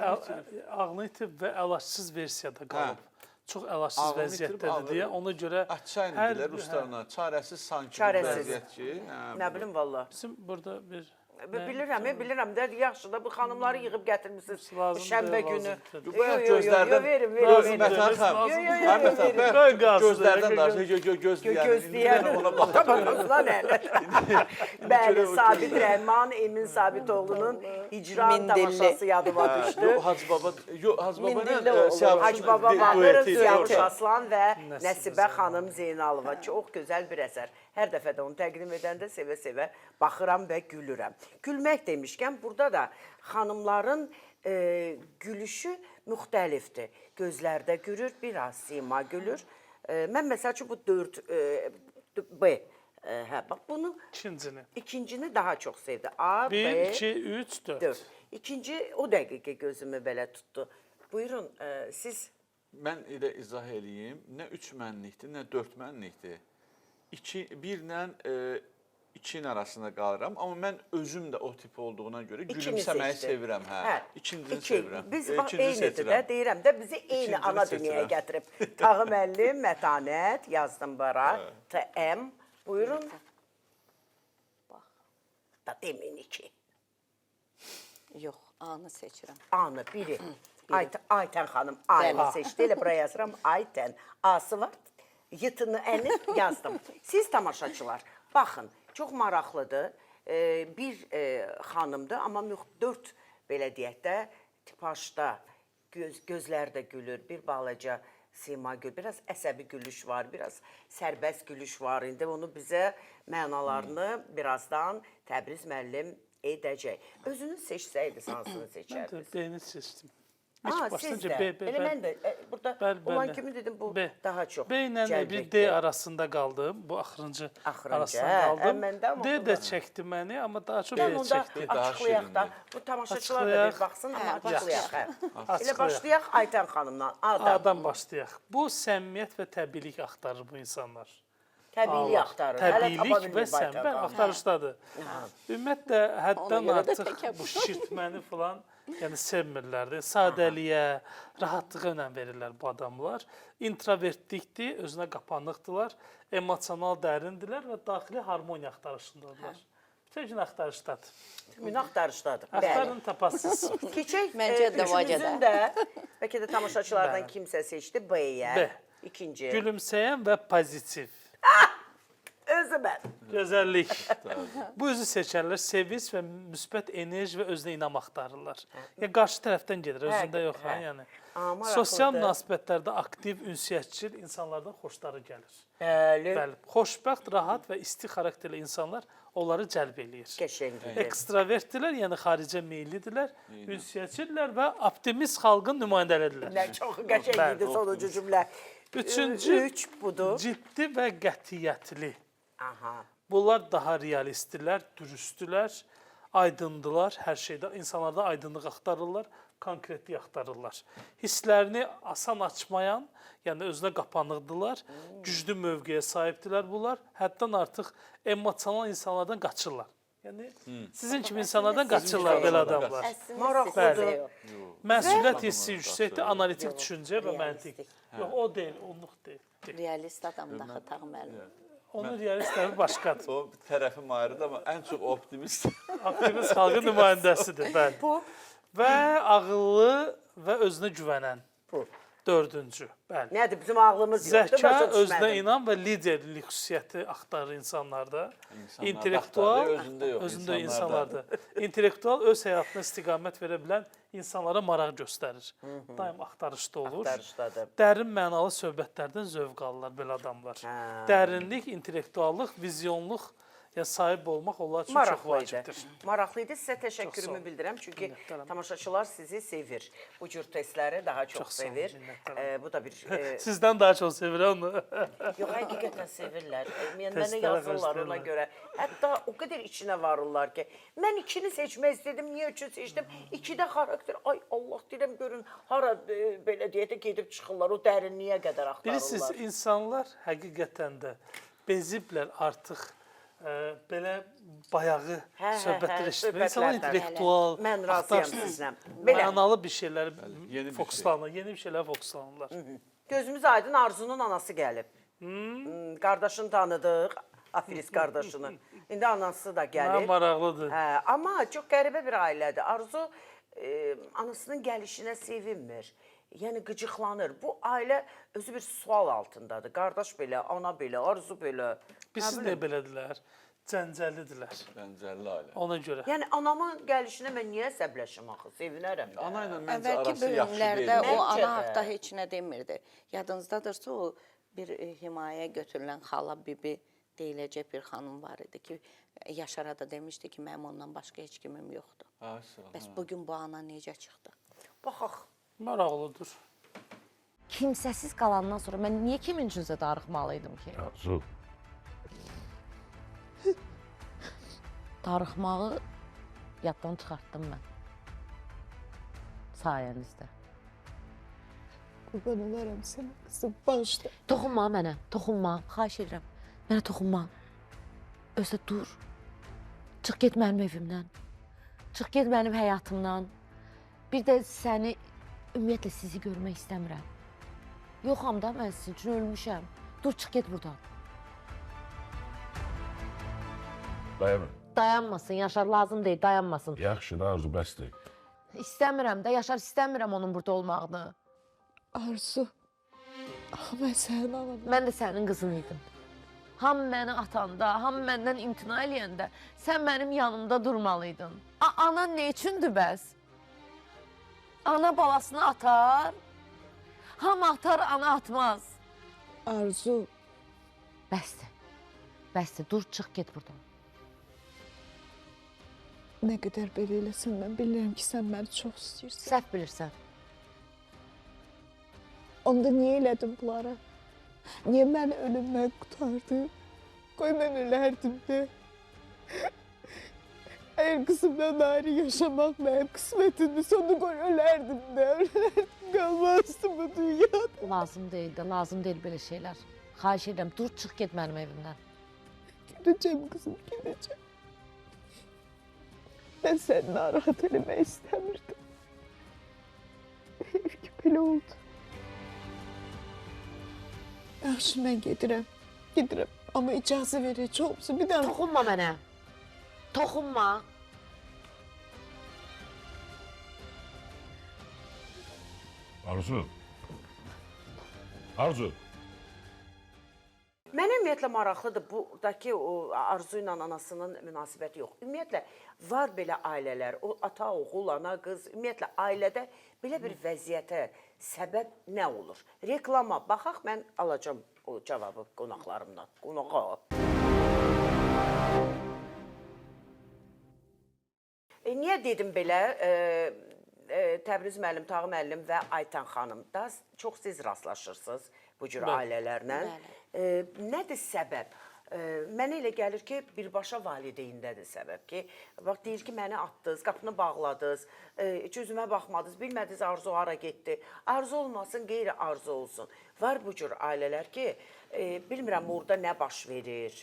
S2: ağlını itirib və əlacısız versiyada qalıb. Çox əlacısız
S3: Ağlını itirib,
S2: vəziyyətdədir
S3: ağlı-
S2: deyə ona görə
S3: Açayın
S2: hər-
S3: dedilər ruslarına, çarəsiz sanki bir
S1: Çarəsiz.
S3: vəziyyət ki.
S1: Nə bilim valla.
S2: Bizim burada bir
S1: Bilirəm də yaxşı da bu xanımları yığıb gətirmisiniz
S2: Lazımdır,
S1: şənbə günü.
S2: lazımdır.
S3: Bu gözlərdən
S1: verin,
S3: Mətən xanım.
S1: verin.
S2: Qoy qalsın.
S3: Gözlərdən danışır,
S1: Gözləyən
S3: ona baxır.
S1: Babadan elə. Bəli, Sabit Rəhman, Emin Sabitoğlu'nun icra tamaşası yadıma düşdü.
S3: Yo, Hacı Baba, Hacı
S1: Mindilli
S3: Baba'nın
S1: oğlu Hacı Baba Bağırov, Siyavuş
S3: Siyavuş
S1: Aslan və Nəsibə xanım Zeynalova. Çox gözəl bir əsər. Hər dəfə də onu təqdim edəndə sevə-sevə baxıram və gülürəm. Gülmək demişkən, burada da xanımların gülüşü müxtəlifdir. Gözlərdə gülür, biraz sima gülür. Mən məsəl üçün bu 4B, hə, bax bunu ikincini daha çox sevdi. A, B,
S2: 1, 2, 3, 4.
S1: İkinci o dəqiqə gözümü belə tutdu. Buyurun, siz...
S3: Mən elə izah eləyim. Nə 3 mənlikdir, nə 4 mənlikdir. 1-lə 2-nin arasında qalıram. Amma mən özüm də o tip olduğuna görə gülümsəməyi sevirəm. İkincini sevirəm.
S1: Biz bax, eynidir də, deyirəm də, bizi eyni ana dünyaya gətirib. Tağı müəllim, mətanət, yazdım bara, TM. Buyurun. Bax, da demin 2.
S4: Yox, A-nı seçirəm.
S1: A-nı, biri. Aytən xanım A-nı seçdi, elə buraya yazıram, Aytən. A-sı var, yıtını əni yazdım. Siz tamaşaçılar, baxın, çox maraqlıdır. Bir xanımdır, amma 4 belə deyək də, tipaşda gözlərdə gülür, bir balaca sima gülür, biraz əsəbi gülüş var, biraz sərbəst gülüş var. İndi onu bizə mənalarını birazdan Təbriz müəllim edəcək. Özünüz seçsəydiniz, hansını seçərdiniz?
S2: Mən də B-ni seçdim.
S1: Siz də. Elə mən də burada olan kimi dedim, bu daha çox
S2: B ilə bir D arasında qaldım. Bu axırıncı arasında qaldım. D də çəkdi məni, amma daha çox B çəkdi.
S1: Açıqlayaq da. Bu tamaşaçılar da bir baxsın, amma açıqlayaq. Elə başlayaq Aytən xanımdan.
S2: A'dan başlayaq. Bu səmimiyyət və təbiilik axtarır bu insanlar.
S1: Təbiilik axtarır. Hələ tapa
S2: Təbiilik və
S1: bilmir
S2: səmbər
S1: baytaqa.
S2: axtarışdadır. Ümumiyyətlə, həddən
S4: görə də
S2: artıq
S4: təkəbbür.
S2: bu şişirtməni falan yəni sevmirlər. Sadəliyə, rahatlığa önəm verirlər bu adamlar. İntrovertlikdir, özünə qapanıqdılar, emosional dərindirlər və daxili harmoniya axtarışındadırlar. Bütün gün axtarışdadır.
S1: Gün axtarışdadır.
S2: Axtarın tapasınız.
S1: Keçək
S4: Məncə də
S1: üçümüzün də, bəlkə də tamaşaçılardan kimsə seçdi B-yə.
S2: B.
S1: İkinci.
S2: Gülümsəyən və pozitiv.
S1: Özü mən.
S2: Gözəllik. Bu özü seçənlər sevinç və müsbət enerji və özünə inam axtarırlar. Yəni qarşı tərəfdən gedir, özündə yox ha, yəni. Sosial münasibətlərdə aktiv, ünsiyyətçil insanlardan xoşları gəlir.
S1: Bəli.
S2: Bəli, xoşbəxt, rahat və isti xarakterli insanlar onları cəlb eləyir.
S1: Qəşəngdir.
S2: Ekstravertdirlər, yəni xaricə meyillidirlər, ünsiyyətçilər və optimist xalqın nümayəndələridirlər.
S1: Nə çox qəşəng idi sonuncu cümlə.
S2: Üçüncü,
S1: Üç budur.
S2: ciddi və qətiyyətli.
S1: Aha.
S2: Bunlar daha realistdirlər, dürüsttürlər, aydındılar, hər şeydə insanlarda aydınlıq axtarırlar, konkretlik axtarırlar. Hisslərini asan açmayan, yəni özünə qapanıqdılar, güclü mövqeyə sahibdilər bunlar, həddən artıq emosional insanlardan qaçırlar. Yəni sizin kimi insanlardan qaçırlar belə adamlar.
S1: Maraqlıdır.
S2: Məsuliyyət hissi yüksəkdir, analitik düşüncə və məntiq. Yox, o deyil, onluq deyil.
S4: Realist adamdır axı Tağ müəllim.
S2: Onun realist tərəfi başqadır.
S3: O tərəfim ayrıdır, amma ən çox optimist.
S2: Optimist xalqın nümayəndəsidir, bəli.
S1: Bu
S2: Və ağıllı və özünə güvənən.
S1: Bu.
S2: Dördüncü, bəli.
S1: Nədir? Bizim ağlımız yoxdur.
S2: Zəka,
S1: başa
S2: özünə
S1: düşmədim.
S2: inam və liderlik xüsusiyyəti axtarır insanlarda.
S3: İnsanlarda
S2: İntellektual,
S3: axtarır, özündə yox,
S2: özündə
S3: insanlarda.
S2: insanlarda. İntellektual öz həyatına istiqamət verə bilən insanlara maraq göstərir. Daim axtarışda olur.
S1: Axtarışdadır.
S2: Dərin mənalı söhbətlərdən zövq alırlar belə adamlar. Dərinlik, intellektuallıq, vizyonluq ya sahib olmaq onlar üçün çox
S1: Maraqlı idi.
S2: vacibdir.
S1: Maraqlı idi. Sizə təşəkkürümü
S2: olun.
S1: bildirəm. Çünki
S2: Minnətdaram.
S1: tamaşaçılar sizi sevir. Bu cür testləri daha çox
S2: Çox sağ olun,
S1: sevir.
S2: minnətdaram.
S1: Bu da bir...
S2: Sizdən daha çox sevirəm onu.
S1: Yox, həqiqətən sevirlər. Yəni, mənə
S2: Testlərə
S1: yazırlar ona
S2: göstərirlər.
S1: görə. Hətta o qədər içinə varırlar ki, mən ikini seçmək istədim, niyə üçün seçdim? İkidə xarakter, ay Allah deyirəm, görün, hara belə deyək də gedib çıxırlar, o dərinliyə qədər
S2: Bilirsiniz,
S1: axtarırlar.
S2: insanlar həqiqətən də beziblər artıq belə bayağı söhbətlər eşitmək. İnsanlar intellektual,
S1: Mən razıyam sizlə. Belə.
S2: mənalı bir şeylər
S3: yeni bir
S2: fokuslanırlar, yeni bir şeylər fokuslanırlar.
S1: Gözümüz aydın Arzu'nun anası gəlib. Qardaşını tanıdıq, Afiris qardaşını. İndi anası da
S2: Mənə
S1: gəlir.
S2: maraqlıdır.
S1: Hə, amma çox qəribə bir ailədir. Arzu anasının gəlişinə sevinmir. Yəni qıcıqlanır. Bu ailə özü bir sual altındadır. Qardaş belə, ana belə, Arzu belə.
S2: Biz nə belədilər? Cəncəllidirlər.
S3: Bənzərli ailə.
S2: Ona görə.
S1: Yəni anamın gəlişinə mən niyə əsəbləşim axı? Sevinərəm.
S3: Ana ilə məncə
S4: Əvvəlki
S3: arası yaxşı
S4: bölümlərdə
S3: deyil.
S4: o
S1: Məncə
S4: ana
S1: də.
S4: haqda heç nə demirdi. Yadınızdadırsa o bir himayəyə götürülən xala bibi deyiləcək bir xanım var idi ki, Yaşara da demişdi ki, mənim ondan başqa heç kimim yoxdur. Bəs bugün bu ana necə çıxdı?
S1: Baxaq.
S2: Maraqlıdır.
S10: Kimsəsiz qalandan sonra mən niyə kimin üçün darıxmalıydım ki?
S9: Arzu,
S10: Darıxmağı yaddan çıxartdım mən. Sayənizdə.
S7: Qurban olaram sənə, qızım, bağışla.
S10: Toxunma mənə, toxunma. Xahiş edirəm. Mənə toxunma. Özdə dur. Çıx get mənim evimdən. Çıx get mənim həyatımdan. Bir də səni, ümumiyyətlə sizi görmək istəmirəm. Yoxam da mən sizin üçün ölmüşəm. Dur, çıx get buradan.
S9: dayanın.
S10: Dayanmasın, Yaşar lazım deyil, dayanmasın.
S9: Yaxşı da Arzu, bəsdir.
S10: İstəmirəm də, Yaşar istəmirəm onun burada olmağını.
S7: Arzu, mən sənin anam.
S10: Mən də sənin qızın idim. Ham məni atanda, ham məndən imtina eləyəndə sən mənim yanımda durmalıydın. Ana nə üçündür bəs? Ana balasını atar, ham atar, ana atmaz.
S7: Arzu,
S10: Bəsdir, bəsdir, dur, çıx, get buradan.
S7: nə qədər belə eləsən, mən bilirəm ki, sən məni çox istəyirsən.
S10: Səhv bilirsən.
S7: Onda niyə elədin bunları? Niyə məni ölümdən qurtardın? Qoy mən ölərdim də. Əgər qızımdan ayrı yaşamaq mənim qismətimdir, onu qoy ölərdim də. Ölərdim, qalmazdım bu dünyada.
S10: Lazım deyil də, lazım deyil belə şeylər. Xahiş edirəm, dur, çıx get mənim evimdən.
S7: Gideceğim kızım, gideceğim. Ben seni narahat eləmək istəmirdim. Ki belə oldu. Yaxşı, mən gedirəm. Gedirəm. Amma icazə verici olsun. Bir daha...
S10: Toxunma mənə. Toxunma.
S8: Arzu. Arzu.
S1: Mənə ümumiyyətlə maraqlıdır buradakı o Arzu ilə anasının münasibəti yox. Ümumiyyətlə var belə ailələr, o ata, oğul, ana, qız, ümumiyyətlə ailədə belə bir vəziyyətə səbəb nə olur? Reklama baxaq, mən alacağam o cavabı qonaqlarımdan. Qonağa. Niyə dedim belə? Təbriz müəllim, Tağı müəllim və Aytən xanım da çox siz rastlaşırsınız bu cür ailələrlə. Nədir səbəb? Mənə elə gəlir ki, birbaşa valideyndədir səbəb ki, bax deyir ki, məni atdınız, qapını bağladınız, heç üzümə baxmadınız, bilmədiniz arzu hara getdi. Arzu olmasın, qeyri-arzu olsun. Var bu cür ailələr ki, bilmirəm orada nə baş verir.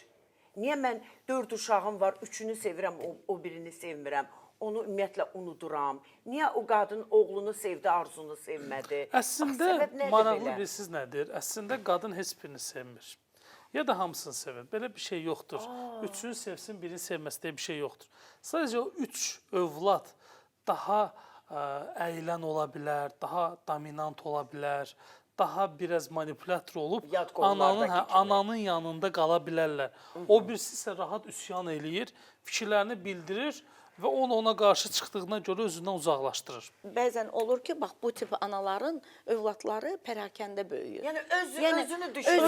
S1: Niyə mən 4 uşağım var, 3-ünü sevirəm, o birini sevmirəm. Onu ümumiyyətlə unuduram. Niyə o qadın oğlunu sevdi, Arzunu sevmədi?
S2: Əslində, maraqlı bilirsiniz nədir? Əslində, qadın heç birini sevmir. Ya da hamısını sevir. Belə bir şey yoxdur. Üçünü sevsin, birini sevməsi deyə bir şey yoxdur. Sadəcə o 3 övlad daha əylən ola bilər, daha dominant ola bilər, daha biraz manipülator olub ananın yanında qala bilərlər. O birisi isə rahat üsyan eləyir, fikirlərini bildirir və ona qarşı çıxdığına görə özündən uzaqlaşdırır.
S4: Bəzən olur ki, bax bu tip anaların övladları pərakəndə böyüyür.
S1: Yəni özünü düşünür.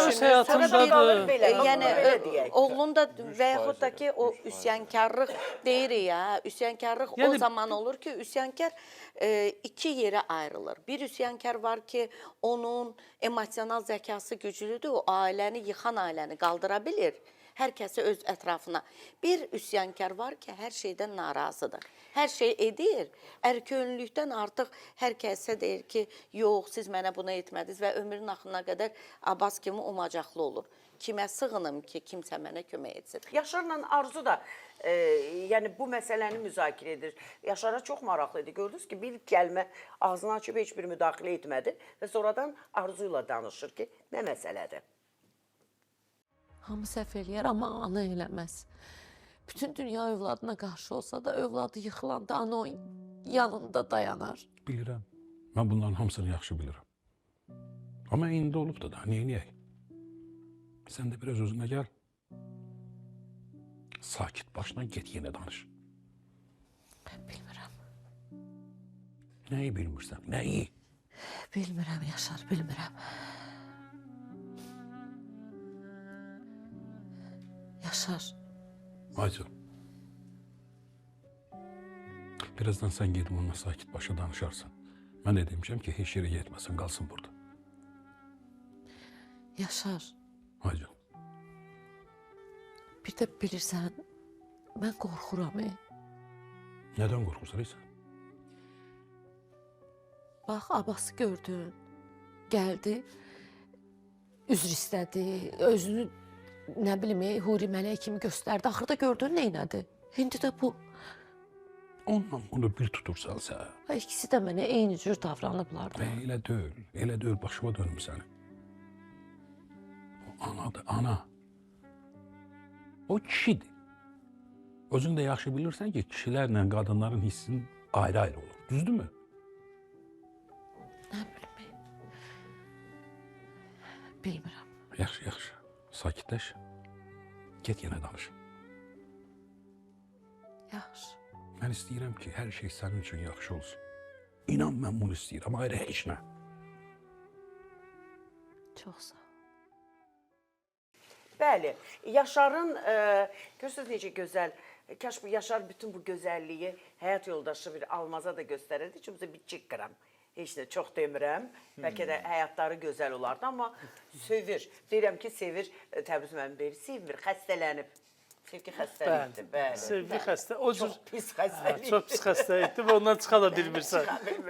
S2: Öz həyatındadır.
S4: Yəni oğlun da və yaxud da ki o üsyankarlıq deyirik ya, üsyankarlıq o zaman olur ki, üsyankar 2 yerə ayrılır. Bir üsyankar var ki, onun emosional zəkası güclüdür, o ailəni, yıxan ailəni qaldıra bilir. Hər kəsi öz ətrafına. Bir üsyankar var ki, hər şeydən narazıdır. Hər şey edir. Ərkönlükdən artıq hər kəsə deyir ki, yox, siz mənə bunu etmədiniz və ömrün axırına qədər Abbas kimi umacaqlı olur. Kimə sığınım ki, kimsə mənə kömək etsin.
S1: Yaşarla Arzu da yəni bu məsələni müzakirə edir. Yaşara çox maraqlı idi. Gördünüz ki, bir kəlmə ağzını açıb heç bir müdaxilə etmədi və sonradan Arzu ilə danışır ki, nə məsələdir?
S10: Hamı səhv eləyər, amma ana eləməz. Bütün dünya övladına qarşı olsa da, övladı yıxılanda ana o yanında dayanar.
S8: Bilirəm. Mən bunların hamısını yaxşı bilirəm. Amma indi olub da neyniyək? Sən də biraz özünə gəl. Sakit başla get yenə danış.
S10: Bilmirəm.
S8: Nəyi bilmirsən? Nəyi?
S10: Bilmirəm, Yaşar, bilmirəm. Yaşar.
S8: Aycığım. Birazdan sən gedib onunla sakit başa danışarsan. Mən də demişəm ki, heç yerə getməsin, qalsın burada.
S10: Yaşar.
S8: Aycığım.
S10: Bir də bilirsən, mən qorxuram.
S8: Nədən qorxursan?
S10: Bax, Abbası gördün, gəldi, üzr istədi, özünü nə bilim, huri mələk kimi göstərdi. Axırda gördün neynədi? İndi də bu.
S8: Onunla bunu bir tutursansa.
S10: İkisi də mənə eyni cür davranıblar.
S8: Elə deyil, başıma dönüm səni. O anadır, ana. O kişidir. Özün də yaxşı bilirsən ki, kişilərlə qadınların hissinin ayrı-ayrı olur. Düzdürmü?
S10: Nə bilim. Bilmirəm.
S8: Yaxşı. Sakitləş. Get yenə danış.
S10: Yaxşı.
S8: Mən istəyirəm ki, hər şey sənin üçün yaxşı olsun. İnan, mən bunu istəyirəm, ayrı heç nə.
S10: Çox sağ ol.
S1: Bəli, Yaşarın, görürsünüz necə gözəl, kaş bu Yaşar bütün bu gözəlliyi həyat yoldaşı bir Almaza da göstərərdi. Çünki bir çıqqıram. Heç nə, çox demirəm. Bəlkə də həyatları gözəl olardı, amma sevir. Deyirəm ki, sevir, Təbriz müəllim deyir, sevmir, xəstələnib. Sevgi xəstəlikdir, bəli.
S2: Sevgi xəstə. O cür
S1: Çox pis xəstəlik.
S2: çox pis xəstəlikdir və ondan çıxa da bilmirsən.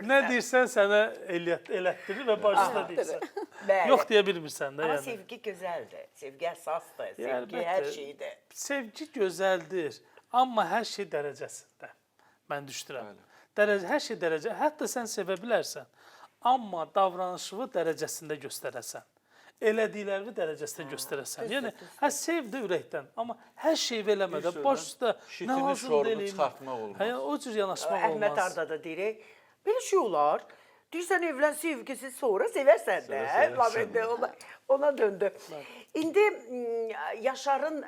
S2: Nə deyirsən sənə elətdirir və başına deyirsən.
S1: Bəli.
S2: Yox deyə bilmirsən də
S1: Amma
S2: yəni.
S1: sevgi gözəldir. Sevgi əsasdır. Sevgi
S2: əlbəttə.
S1: hər şeydir.
S2: Sevgi gözəldir, amma hər şey dərəcəsində. Mən düşünürəm. Hər şey dərəcə, hətta sən sevə bilərsən, amma davranışını dərəcəsində göstərəsən. Elədiklərini dərəcəsində göstərəsən. Yəni, sev də ürəkdən, amma hər şeyi eləmədə, baş üstə nə
S3: şitini
S2: lazım
S3: şorunu
S2: deyil.
S3: çıxartmaq olmaz.
S2: O cür yanaşmaq
S1: Əhməd
S2: olmaz.
S1: Arda da deyir, belə şey olar. Deyirsən evlən sevgisi sonra sevərsən də. Lavende ona döndü. İndi Yaşarın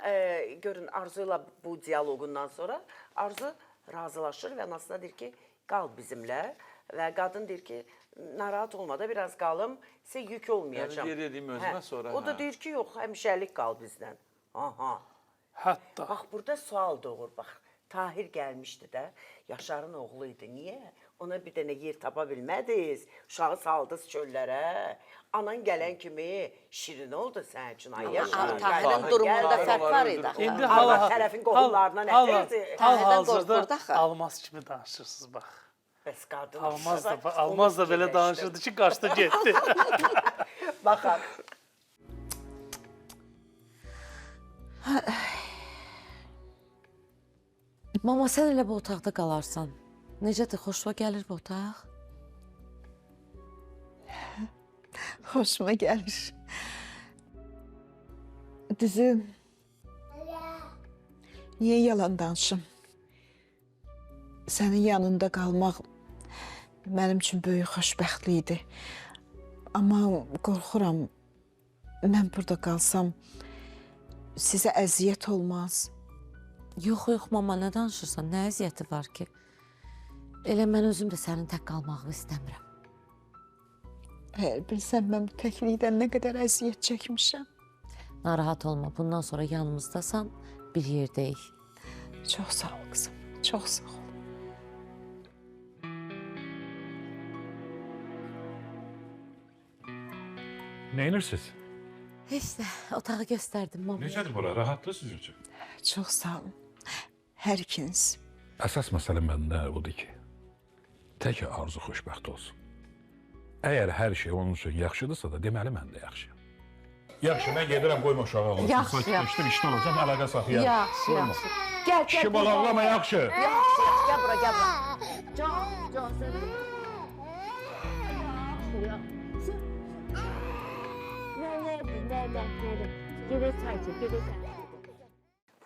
S1: görün Arzu ilə bu diyaloqundan sonra Arzu razılaşır və anasına deyir ki, qal bizimlə. Və qadın deyir ki, narahat olma da biraz qalım, sizə yük olmayacağım.
S3: Yəni yer edeyim özümə sonra.
S1: O da deyir ki, yox, həmişəlik qal bizdən. Aha.
S2: Hətta.
S1: Bax, burada sual doğur, bax. Tahir gəlmişdi də, Yaşarın oğlu idi. Niyə? Ona bir dənə yer tapa bilmədiniz, uşağı saldınız çöllərə. Anan gələn kimi şirin oldu sənin üçün, ay Yaşar.
S4: Tahirin durumunda fərq var idi.
S2: İndi
S1: Arvad tərəfin qohumlarına nə deyirdi?
S2: Hal-hazırda almaz kimi danışırsınız, bax.
S1: Bəs qadın
S2: Almaz da belə danışırdı ki, qaçdı getdi.
S1: Baxaq.
S10: Mama, sən elə bu otaqda qalarsan. Necədir, xoşuna gəlir bu otaq?
S7: Xoşuma gəlir. Düzü, niyə yalan danışım? Sənin yanında qalmaq mənim üçün böyük xoşbəxtlik idi. Amma qorxuram, mən burada qalsam sizə əziyyət olmaz.
S10: Yox, mama, nə danışırsan? Nə əziyyəti var ki? Elə mən özüm də sənin tək qalmağını istəmirəm.
S7: Əgər bilsən, mən bu təklikdən nə qədər əziyyət çəkmişəm.
S10: Narahat olma, bundan sonra yanımızdasan, bir yerdəyik.
S7: Çox sağ ol qızım, çox sağ ol.
S8: Neyinirsiniz?
S10: Heç də, otağı göstərdim, mama.
S8: Necədir bura? Rahatlı sizin üçün?
S7: Çox sağ olun. Hər ikiniz.
S8: Əsas məsələ məndə odur ki, tək Arzu xoşbəxt olsun. Əgər hər şey onun üçün yaxşıdırsa da, deməli mən də yaxşıyam. Yaxşı, mən gedirəm, qoyma uşağı ağlasın.
S10: Yaxşı,
S8: Sakitləşdim, işdə olacam, əlaqə saxlayarım.
S10: Yaxşı, yaxşı. Gəl,
S8: Kişi bal ağlama, yaxşı.
S10: Yaxşı, gəl bura, gəl bura. Can, sən. Nə. Gedək çay çək, gedək çay.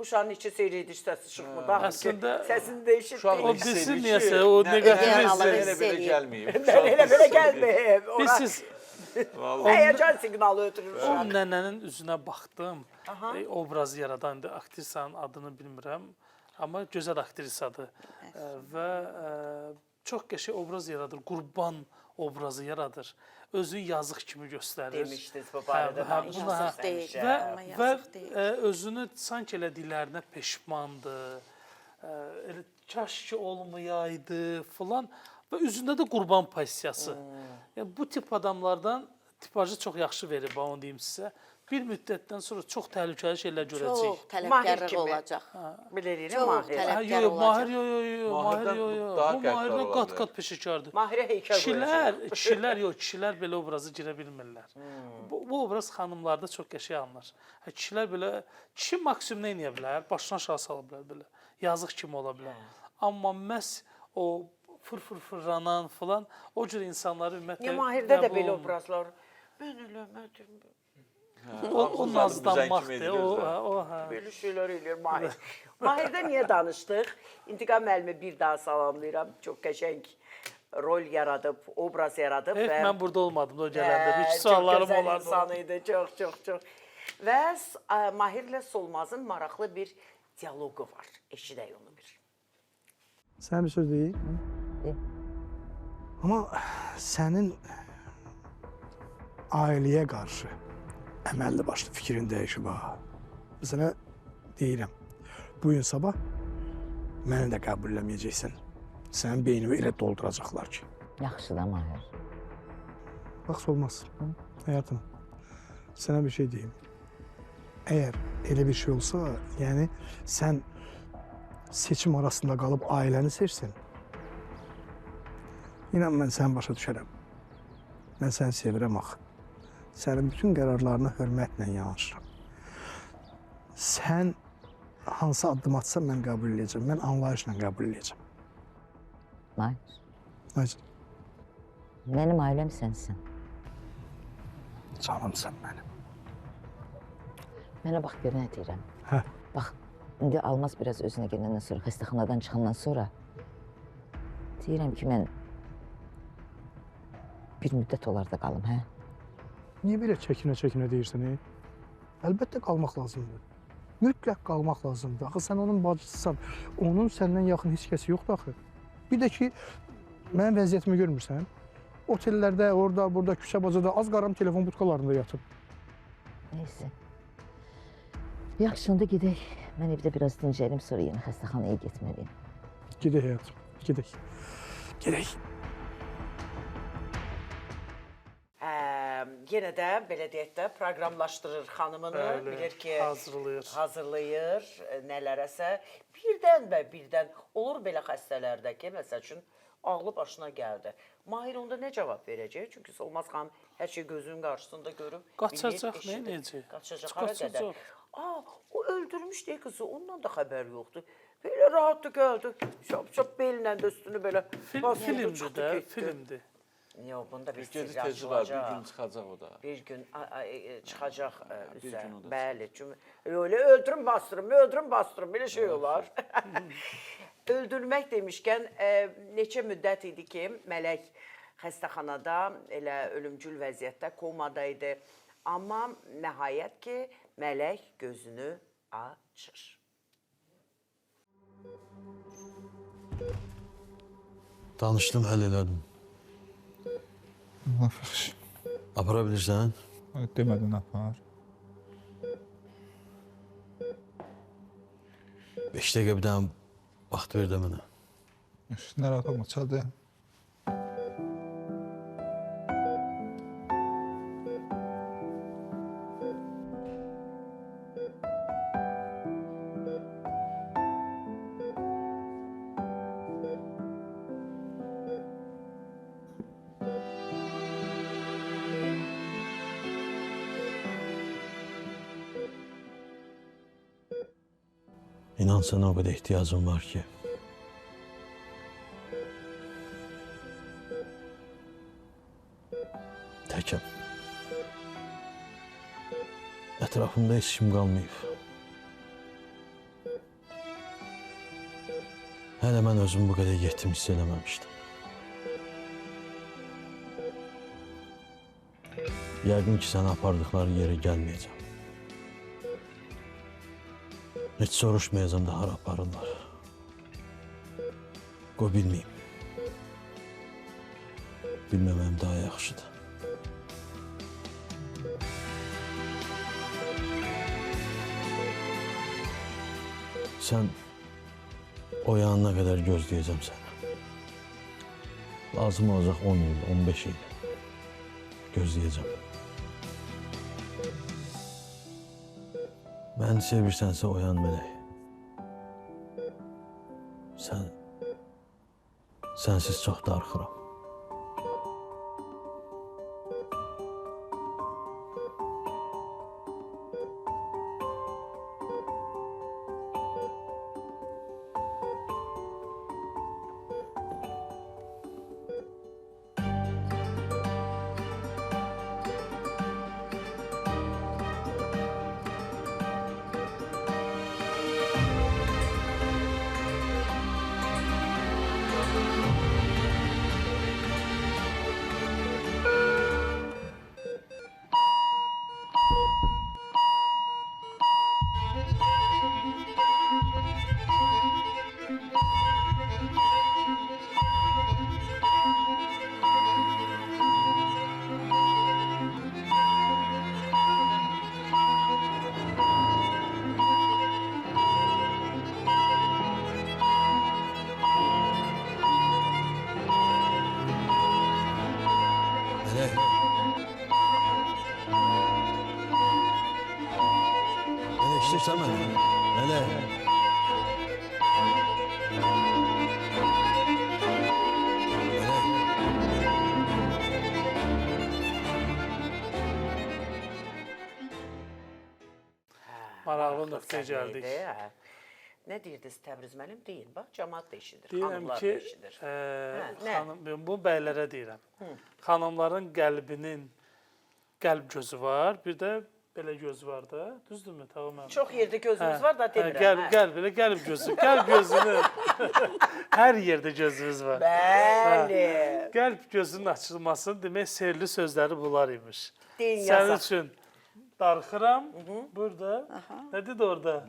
S1: Uşağın içi seyriydi, səsi çıxmır. Baxın ki,
S2: Əslində,
S1: səsini dəyişib.
S2: O bilsin niyəsə, o negativ
S3: Elə belə gəlməyib.
S1: Elə belə gəlməyib.
S2: Bilsiz,
S1: Həyəcan siqnalı ötürür.
S2: o nənənin üzünə baxdım. Obrazı yaradan, aktrisanın adını bilmirəm. Amma gözəl aktrisadır. Və çox qəşəng obraz yaradır. Qurban obrazı yaradır. Özünü yazıq kimi göstərir.
S1: Demişdiniz bu barədə.
S4: Yazıq deyil.
S2: Və özünü sanki elədiklərinə peşmandır. Elə kaş ki olmayaydı filan. Və üzündə də qurban pozisiyası. Yəni bu tip adamlardan tipajı çox yaxşı verib, onu deyim sizə. Bir müddətdən sonra çox təhlükəli şeylər görəcəyik.
S4: Çox tələbkarlıq olacaq.
S1: Bilirik,
S4: Çox
S1: Mahir.
S4: tələbkar olacaq.
S2: Mahir yox. Bu Mahirdən qat-qat peşəkardır.
S1: Mahirə heykəl qoyacaq.
S2: Kişilər belə obrazı girə bilmirlər. Bu obraz xanımlarda çox qəşəng alınır. Kişilər belə, kişi maksimum nə edə bilər? Başına aşağı sala bilər belə. Yazıq kimi ola bilər. Amma məhz o fırfırlanan falan o cür insanları ümumiyyətlə
S1: Mahirdə də belə obrazlar. Mən eləmədim.
S2: O nazlanmaqdır.
S1: Belə şeylər eləyir Mahir. Mahirdə niyə danışdıq? İntiqam müəllimi bir daha salamlayıram. Çox qəşəng rol yaradıb, obraz yaradıb.
S2: Mən burada olmadım da o gələndə. Heç suallarım olardı.
S1: Çox gözəl insan idi, çox. Və Mahirlə Solmazın maraqlı bir diyaloqu var. Eşidək onu bir.
S11: Sən bir söz deyil. Amma sənin ailəyə qarşı əməlli başlı fikrin dəyişib ha. Sənə deyirəm, bu gün sabah məni də qəbul eləməyəcəksən. Sənin beynini elə dolduracaqlar ki.
S10: Yaxşı da Mahir.
S11: Bax, olmaz. Həyatım, sənə bir şey deyim. Əgər elə bir şey olsa, yəni sən seçim arasında qalıb ailəni seçsin. İnan mən səni başa düşərəm. Mən səni sevirəm axı. Sənin bütün qərarlarına hörmətlə yanaşıram. Sən hansı addım atsan mən qəbul edəcəm. Mən anlayışla qəbul edəcəm.
S10: Mahir,
S11: Necə?
S10: mənim ailəm sənsin.
S11: Canımsan mənim.
S10: Mənə bax gör nə deyirəm.
S11: Hə.
S10: Bax, indi Almaz biraz özünə gələndən sonra, xəstəxanadan çıxandan sonra deyirəm ki, mən bir müddət olar da qalım, hə?
S11: Niyə belə çəkinə-çəkinə deyirsən, Əlbəttə qalmaq lazımdır. Mütləq qalmaq lazımdır. Axı sən onun bacısısan, onun səndən yaxın heç kəsi yoxdur axı. Bir də ki, mənim vəziyyətimi görmürsən? Otellərdə, orada, burada, küçə-bacada az qaram telefon butkalarında yatıb.
S10: Neyse. Yaxşı, onda gedək. Mən evdə biraz dincəlim, sonra yenə xəstəxanaya getməliyim.
S11: Gedək həyatım, gedək. Gedək.
S1: Yenə də belə deyək də proqramlaşdırır xanımını,
S2: Bəli,
S1: bilir ki, hazırlayır nələrəsə. Birdən olur belə xəstələrdə ki, məsəl üçün ağlı başına gəldi. Mahir onda nə cavab verəcək? Çünki Solmaz xanım hər şey gözünün qarşısında görüb.
S2: Qaçacaq, nə edəcək?
S1: Qaçacaq, hara qədər? O öldürmüş deyə qızı, ondan da xəbər yoxdur. Belə rahatlı gəldi, şap bellə də üstünü belə basıldı, çıxdı, getdi.
S2: Filmdir.
S1: Yox, bunda bir
S3: Gözü
S1: sirri
S3: tezi var,
S1: açılacaq.
S3: bir gün çıxacaq o da.
S1: Bir gün çıxacaq üzə.
S3: gün o da
S1: Bəli, öyle öldürün bastırın, belə şey olar. Öldürmək demişkən, neçə müddət idi ki, Mələk xəstəxanada elə ölümcül vəziyyətdə, komada idi. Amma nəhayət ki, Mələk gözünü açır.
S5: Danışdım, həll elədim.
S12: Yaxşı.
S5: Apara bilirsən?
S12: Demədin apar.
S5: 5 dəqiqə bir dənə vaxt ver də mənə.
S12: Narahat olma, çaldı.
S5: İnan sana o qədər ehtiyacım var ki. Təkəm. Ətrafımda heç kim qalmayıb. Hələ mən özümü bu qədər yetim hiss eləməmişdim. Yəqin ki, səni apardıqları yerə gəlməyəcəm. Heç soruşmayacam da hara aparırlar. Qoy bilməyim. Bilməməm daha yaxşıdır. Sən o yanına qədər gözləyəcəm səni. Lazım olacaq 10 il, 15 il gözləyəcəm. Məni sevirsənsə oyan Mələk. Sənsiz çox darıxıram. istəyirsən məndən? Elə.
S2: Maraqlı nöqtəyə gəldik.
S1: Nə deyirdiniz Təbriz müəllim? Deyin, bax, cəmaat da eşidir,
S2: Deyirəm
S1: xanımlar
S2: ki,
S1: da eşidir.
S2: bu bəylərə deyirəm. Xanımların qəlbinin qəlb gözü var, bir də belə göz var da, düzdürmü? Tamam.
S1: Çox yerdə gözümüz var da demirəm.
S2: Qəlb gözü, qəlb gözünün hər yerdə gözümüz var.
S1: Bəli.
S2: Qəlb gözünün açılmasının demək sehirli sözləri bunlar imiş.
S1: Deyin,
S2: Sənin
S1: yazaq.
S2: üçün darıxıram burada. Nə dedi orada?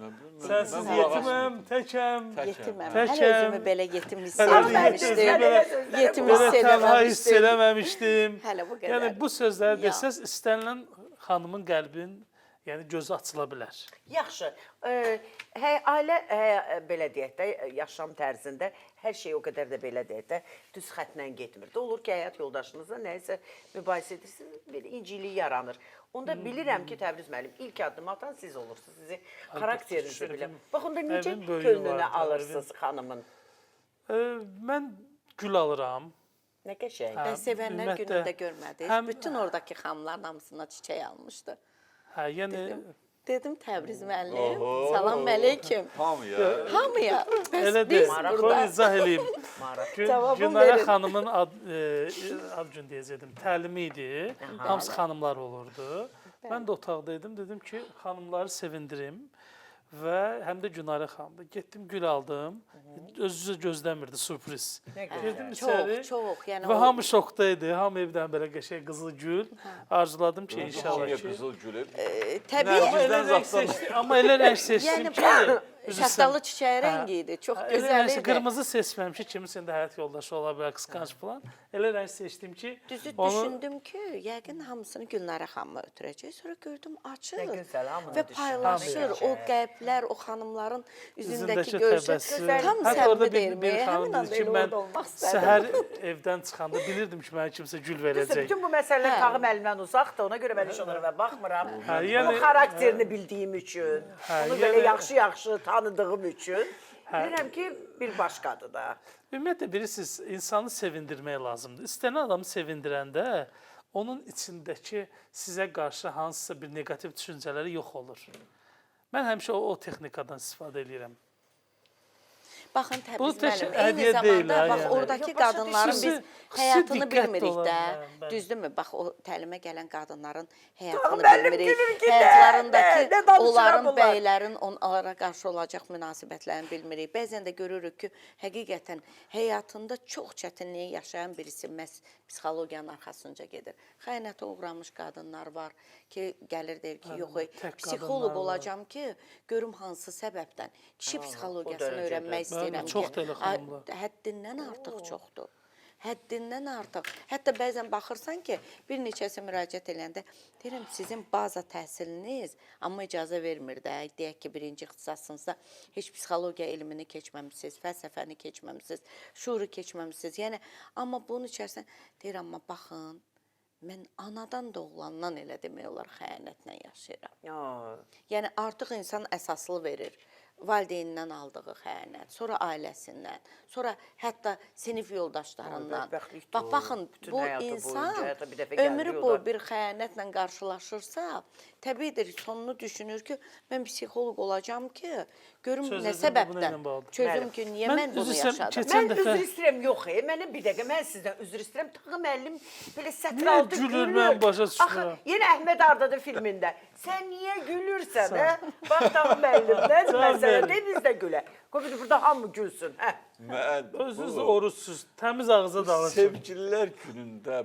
S2: Sənsiz yetiməm, təkəm.
S4: Yetiməm.
S2: Təkəm.
S4: Hələ özümü belə yetim hiss eləməmişdim. Yetim hiss
S2: Belə tənha hiss
S4: eləməmişdim.
S2: eləməmişdim.
S4: Hələ bu qədər.
S2: Yəni bu sözləri desəz istənilən xanımın qəlbinin yəni gözü açıla bilər.
S1: Yaxşı. Ailə belə deyək də, yaşam tərzində hər şey o qədər də belə deyək də düz xətlə getmir. Olur ki, həyat yoldaşınızla nəyisə mübahisə edirsiniz, bir incilik yaranır. Onda bilirəm ki, Təbriz müəllim, ilk addım atan siz olursunuz, sizi xarakterinizi biləm. Bax, onda necə könlünə alırsınız xanımın?
S2: Mən gül alıram.
S1: Nə qəşəng.
S4: Və sevənlər günündə görmədiniz. Bütün oradakı xanımların hamısına çiçək almışdı.
S2: Hə, yəni
S4: Dedim Təbriz müəllim, salam əleyküm.
S3: Hamıya.
S4: Hamıya.
S2: Elə deyil. Qoy izah eləyim. Günara xanımın ad gün deyəcəkdim, təlimi idi. Hamısı xanımlar olurdu. Mən də otaqdaydım, dedim ki, xanımları sevindirim. Və həm də Günara xanımdır. Getdim, gül aldım. Özü gözləmirdi, sürpriz. Girdim içəri və hamı şokdaydı. Hamı evdən belə qəşəng qızıl gül. Arzuladım ki, inşallah ki.
S3: Qızıl gülü.
S4: Təbii.
S2: Amma elə rəng seçdim ki,
S4: şəftalı çiçəyi rəngi idi. Çox gözəl idi.
S2: Qırmızı seçməm ki, kimisinin də həyat yoldaşı ola bilər, qısqanc falan. Elə rəng seçdim ki,
S4: düzü düşündüm ki, yəqin hamısını Gülnara xanıma ötürəcək. Sonra gördüm açır və paylaşır. O qəlblər, o xanımların üzündəki görüşü tam səmimidir. Həmin anda elə orada olmaq istədim.
S2: Səhər evdən çıxanda bilirdim ki, mənə kimsə gül verəcək.
S1: Bütün bu məsələlər Tağım əlimdən uzaqdır, ona görə mən iş onlara və baxmıram. Onun xarakterini bildiyim üçün, onu belə yaxşı-yaxşı tanıdığım üçün bilirəm ki, bir başqadır da.
S2: Ümumiyyətlə, bilirsiniz, insanı sevindirmək lazımdır. İstənilən adamı sevindirəndə onun içindəki sizə qarşı hansısa bir negativ düşüncələri yox olur. Mən həmişə o texnikadan istifadə edirəm.
S4: Baxın Təbriz müəllim, eyni zamanda bax oradakı qadınların biz həyatını bilmirik də. Düzdürmü? Bax o təlimə gələn qadınların həyatını bilmirik. Həyatlarındakı onların, bəylərin onlara qarşı olacaq münasibətlərini bilmirik. Bəzən də görürük ki, həqiqətən həyatında çox çətinliyi yaşayan birisi məhz psixologiyanın arxasınca gedir. Xəyanətə uğramış qadınlar var ki, gəlir deyir ki, yox, psixoloq olacam ki, görüm hansı səbəbdən. Kişi psixologiyasını öyrənmək istəyirəm ki, həddindən artıq çoxdur. Həddindən artıq. Hətta bəzən baxırsan ki, bir neçəsi müraciət edəndə deyirəm, sizin baza təhsiliniz amma icazə vermir də. Deyək ki, birinci ixtisasınızda heç psixologiya elmini keçməmişsiniz, fəlsəfəni keçməmişsiniz, şuuru keçməmişsiniz. Yəni, amma bunun içərisində deyirəm, amma baxın, mən anadan doğulandan elə demək olar xəyanətlə yaşayıram. Yəni, artıq insan əsaslı verir. Valideynindən aldığı xəyanət, sonra ailəsindən, sonra hətta sinif yoldaşlarından. Bax, baxın, bu insan ömrü boyu bir xəyanətlə qarşılaşırsa, təbiidir, sonunu düşünür ki, mən psixoloq olacam ki, görüm nə səbəbdən, çözüm ki, niyə mən bunu yaşadım.
S1: Mən üzr istəyirəm, yox, mənə bir dəqiqə, mən sizdən üzr istəyirəm. Tağım müəllim belə sətr altı gülür. Axı, yenə Əhməd Ardadır filmində. Sən niyə gülürsən, hə? Bax, Tağım müəllim, nədir məsələ, de biz də gülə. Qoy burada hamı gülsün, hə?
S2: Özünüz oruçsuz, təmiz ağıza danışın.
S3: Sevgililər günündə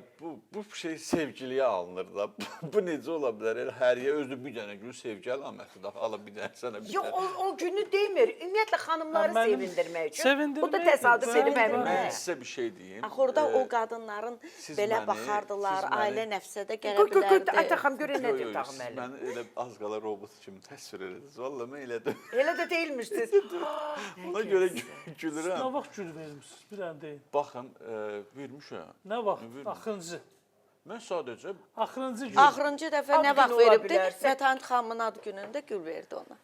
S3: bu şey sevgiliyə alınır da. Bu necə ola bilər? Həriyə özü bir dənə gül sevgi əlaməti də ala bir dənə sənə bir dənə.
S1: Yox, o günü demir. Ümumiyyətlə xanımları sevindirmək üçün. Bu da təsadüf edib həmin.
S3: Mən sizə bir şey deyim.
S4: Axı orada o qadınların belə baxardılar, ailə nəfsədə gələ bilərdi.
S1: Ataxam, görün nə deyir Tağım müəllim.
S3: Mən elə az qala robot kimi təsvir edirsiniz. Valla mən elə də.
S1: Elə də deyilmişsiniz.
S3: Ona görə gülürəm.
S2: Nə vaxt gül vermişsiniz? Bir dənə deyin.
S3: Baxın, vermişəm.
S2: Nə vaxt? Axırıncı.
S3: Mən sadəcə...
S2: Axırıncı gül.
S4: Axırıncı dəfə nə vaxt veribdi? Vətən xanımın ad günündə gül verdi ona.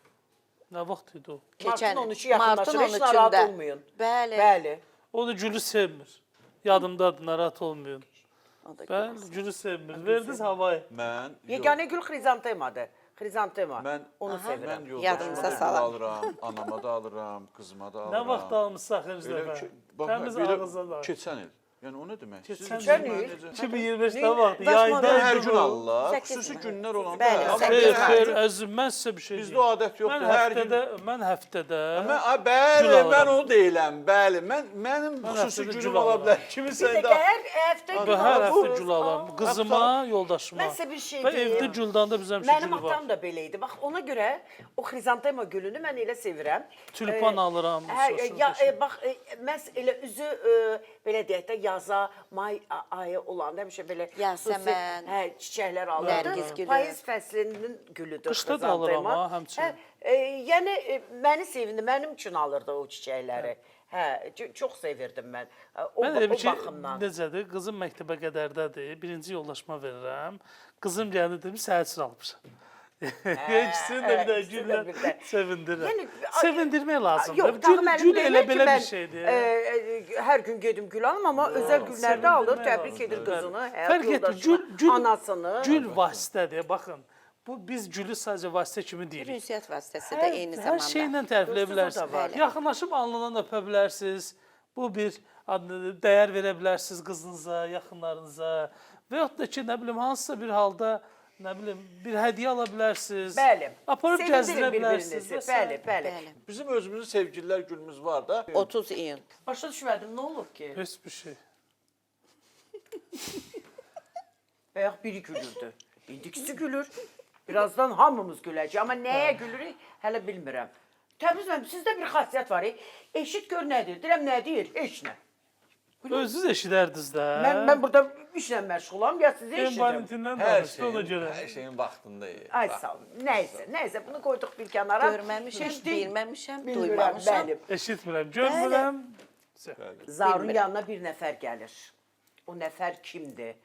S2: Nə vaxt idi o?
S1: Martın 13-ü yaxınlaşır, heç narahat olmayın.
S4: Bəli.
S1: Bəli.
S2: O da gülü sevmir. Yadımdadır, narahat olmayın.
S4: O da
S2: Bəli, gülü sevmir. Verdiniz havayı.
S3: Mən
S1: Yeganə gül xrizantemadır. Xrizantema.
S3: Mən
S1: onu sevirəm.
S3: Mən
S4: Yadımıza
S3: yoldaşıma da
S4: salam.
S3: alıram, anama da alıram, qızıma da alıram.
S2: Nə vaxt almışsaq henüz
S3: Elə
S2: dəfə?
S3: ki, bax,
S2: Təmiz
S3: belə
S2: ağızla da.
S3: keçən il. Yəni o nə demək?
S2: Keçən il. 2025-də vaxt,
S3: Hər
S2: yayda
S3: gün alırlar, xüsusi günlər olanda.
S4: Bəli,
S3: Amma
S4: səkkiz
S3: belə-
S2: Xeyr, əzizim, mən sizə bir şey
S3: Bizdə o adət yoxdur, hər gün.
S2: Mən həftədə...
S3: Bəli,
S2: Gül
S3: mən
S2: alıram.
S3: onu deyiləm, bəli. Mənim xüsusi
S2: həftədə
S3: günüm
S2: gül
S3: ola
S2: alıram.
S3: bilər. Kimisə
S1: Bir də
S3: də...
S1: hər həftə
S2: Hər
S1: gül
S2: həftə
S1: alırıq.
S2: gül alıram. Qızıma, yoldaşıma.
S1: Mən sizə bir şey
S2: Və
S1: deyim.
S2: evdə güldanda bizə həmişə
S1: Mənim
S2: gül var.
S1: atam da belə idi. Bax ona görə o xrizantema gülünü mən elə sevirəm.
S2: Tülpan alıram.
S1: Bax məs elə üzü belə deyək də yaza, may ayı olanda həmişə belə
S4: Yasəmən,
S1: çiçəklər alırdı.
S4: Nərgiz gülü.
S1: Payız fəslinin gülüdür.
S2: Qışda da alıram ha, həmçinin.
S1: Yəni məni sevindi, mənim üçün alırdı o çiçəkləri. Çox sevirdim mən. O
S2: Mən elə bir ki,
S1: baxımdan.
S2: necədir, qızım məktəbə qədərdədir, birinci yoldaşıma verirəm. Qızım gəldi dedim, səhər üçün almışam. İkisini də bir də güllə sevindirirəm. Sevindirmək lazımdır. Gül elə belə bir şeydir.
S1: Hər gün gedim gül alım, amma özəl günlərdə alır, təbrik edir qızını, həyat yoldaşını, anasını.
S2: Gül vasitədir, baxın. Biz gülü sadəcə vasitə kimi deyirik.
S4: Ünsiyyət vasitəsi də eyni zamanda.
S2: Hər şeylə tərifləyə bilərsiniz. Yaxınlaşıb alnından öpə bilərsiniz. Bu bir dəyər verə bilərsiniz qızınıza, yaxınlarınıza. Və yaxud da ki, nə bilim, hansısa bir halda nə bilim, bir hədiyyə ala bilərsiniz.
S1: Bəli.
S2: Aparıb gəzdirə bilərsiniz.
S1: Bəli, bəli.
S3: Bizim özümüzün sevgililər günümüz var da.
S4: 30 iyun.
S1: Başa düşmədim, nə olur ki?
S2: Heç bir şey.
S1: Bayaq biri gülürdü. İndikisi gülür. Birazdan hamımız güləcək. Amma nəyə gülürük, hələ bilmirəm. Təbriz müəllim, sizdə bir xasiyyət var. Eşit gör nədir? Deyirəm, nə deyir? Heç nə.
S2: Özünüz eşidərdiniz də.
S1: Mən burada işlə məşğulam, ya sizi eşidirəm.
S2: Valentindən danışdı ona görə.
S3: Hər şeyin vaxtındayıq.
S1: Ay sağ olun. Nəysə, bunu qoyduq bir kənara.
S4: Görməmişəm, bilməmişəm,
S1: Bilmirəm,
S4: duymamışam.
S1: bəli.
S2: Eşitmirəm, görmürəm.
S1: Zarun yanına bir nəfər gəlir. O nəfər kimdir?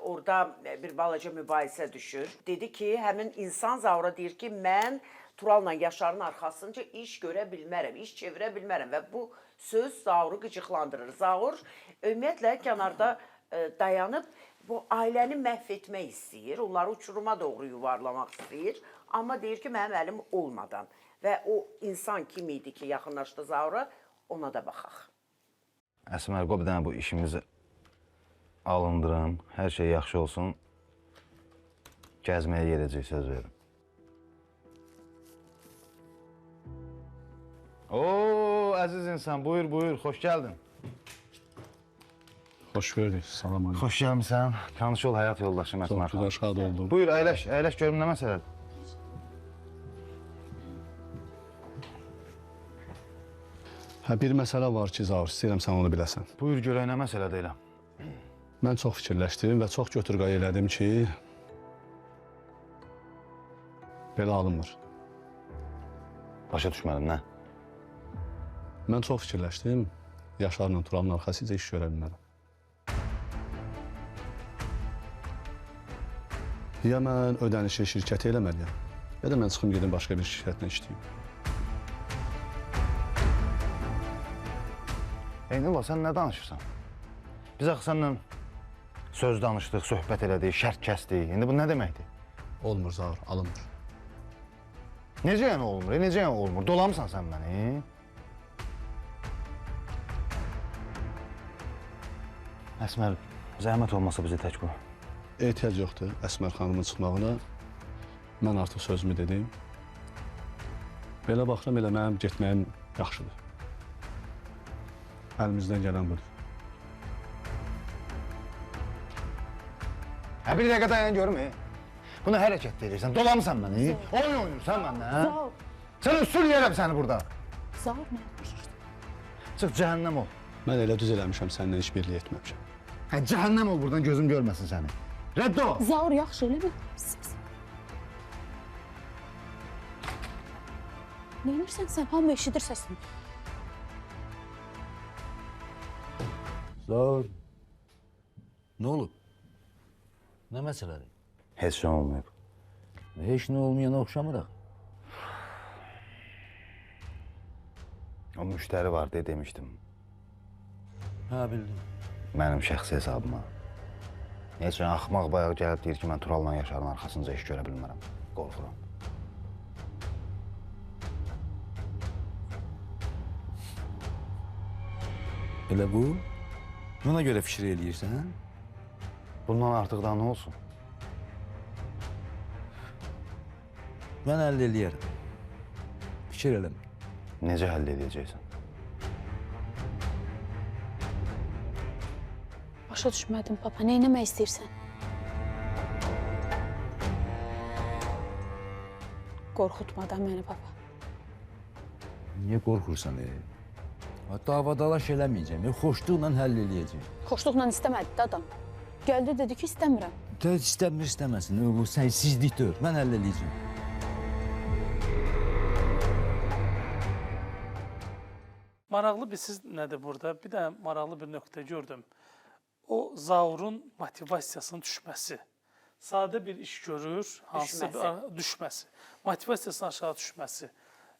S1: Orada bir balaca mübahisə düşür. Dedi ki, həmin insan Zaura deyir ki, mən Tural'la Yaşar'ın arxasınca iş görə bilmərəm, iş çevirə bilmərəm və bu söz Zaur'u qıcıqlandırır. Zaur ümumiyyətlə kənarda dayanıb bu ailəni məhv etmək istəyir, onları uçuruma doğru yuvarlamaq istəyir. Amma deyir ki, mənim əlim olmadan və o insan kim idi ki, yaxınlaşdı Zaur'a, ona da baxaq.
S6: Əsmər, qoy bir dənə bu işimizi alındırım, hər şey yaxşı olsun. Gəzməyə gedəcək, söz verin. Oo, əziz insan, buyur, xoş gəldin.
S9: Xoş gördük, salam aleyküm.
S6: Xoş gəlmişsən, tanış ol həyat yoldaşım Əsmər.
S9: Çox gözəl, şad oldum.
S6: Buyur, əyləş görüm nə məsələdir?
S9: Bir məsələ var ki, Zaur, istəyirəm sən onu biləsən.
S6: Buyur, görək nə məsələdir elə.
S9: Mən çox fikirləşdim və çox götür-qoy elədim ki, belə alınmır.
S6: Başa düşmədim, nə?
S9: Mən çox fikirləşdim, Yaşarla Turalın arxasıca iş görə bilmərəm. Ya mən ödənişi şirkətə eləməliyəm, ya da mən çıxım gedim başqa bir şirkətlə işləyim.
S6: Eynullah, sən nə danışırsan? Biz axı səndən söz danışdıq, söhbət elədik, şərt kəsdik. İndi bu nə deməkdir?
S9: Olmur Zaur, alınmır.
S6: Necə yəni olmur? Necə yəni olmur? Dolamısan sən məni? Əsmər, zəhmət olmasa bizi tək qoy.
S9: Ehtiyac yoxdur Əsmər xanımın çıxmağına. Mən artıq sözümü dedim. Belə baxıram, elə mənim getməyim yaxşıdır. Əlimizdən gələn budur.
S6: Bir dəqiqə dayan görüm. Bunu hərəkət edirsən, dolamısan məni. Oyun oynayırsan məndən. Sən üstün yerəm səni burada.
S7: Zaur, mən başlayacağım.
S6: Çıx, cəhənnəm ol.
S9: Mən elə düz eləmişəm, səndən heç birlik etməmişəm.
S6: Cəhənnəm ol buradan, gözüm görməsin səni. Rədd ol.
S7: Zaur, yaxşı, elə bil. Nə edirsən sən? Hamı eşidir səsini.
S9: Zaur, nə olub? Nə məsələdir?
S6: Heç nə olmayıb.
S9: Heç nə olmayana oxşamıraq.
S6: O müştəri var deyə demişdim.
S5: Hə, bildim.
S6: Mənim şəxsi hesabıma. Heç nə axmaq bayaq gəlib deyir ki, mən Turalla Yaşarın arxasınca iş görə bilmərəm. Qorxuram.
S5: Elə bu? Buna görə fikir eləyirsən?
S6: Bundan artıq da nə olsun?
S5: Mən həll eləyərəm. Fikir eləmə.
S6: Necə həll edəcəksən?
S7: Başa düşmədim, papa. Nə etmək istəyirsən? Qorxutmadan məni, papa.
S5: Niyə qorxursan? Davadalaş eləməyəcəm. Xoşluqla həll eləyəcəm.
S7: Xoşluqla istəmədi də adam. Gəldi dedi ki, istəmirəm.
S5: İstəmir, istəməsin. Bu sənsizlikdir. Mən həll eləyəcəm.
S2: Maraqlı bilirsiz nədir burada? Bir də maraqlı bir nöqtə gördüm. O Zaurun motivasiyasının düşməsi. Sadə bir iş görür, hansı düşməsi. Motivasiyasının aşağı düşməsi.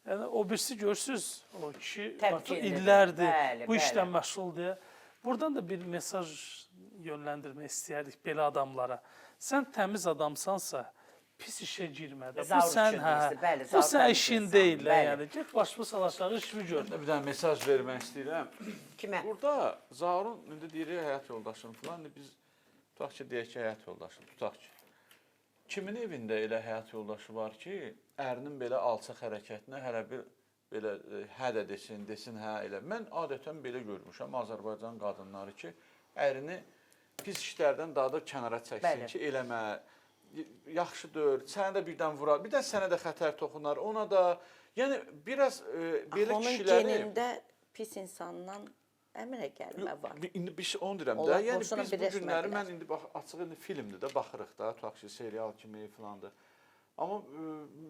S2: Yəni o birisi görürsüz, o kişi artıq illərdir bu işlə məşğuldur. Buradan da bir mesaj yönləndirmək istəyərdik belə adamlara. Sən təmiz adamsansa, pis işə girmədə. Bu sən işin deyil. Yəni get başını aşağı işini gör.
S3: Bir dənə mesaj vermək istəyirəm.
S1: Kimə?
S3: Burada Zaurun indi deyirik həyat yoldaşım falan. Biz tutaq ki, deyək ki, həyat yoldaşım. Tutaq ki, kimin evində elə həyat yoldaşı var ki, ərinin belə alçaq hərəkətinə hələ bir belə hə də desin hə elə. Mən adətən belə görmüşəm Azərbaycan qadınları ki, ərini pis işlərdən daha da kənara çəksin ki, eləmə. Yaxşıdır, sənə də birdən vurar, bir də sənə də xətər toxunar, ona da, yəni biraz belə kişiləri...
S4: Onun genində pis insandan əminə gəlmə var.
S3: İndi bir şey onu deyirəm də, yəni biz bu günləri, mən indi açıq indi filmdir də, baxırıq da, tutaq ki, serial kimi filandır. Amma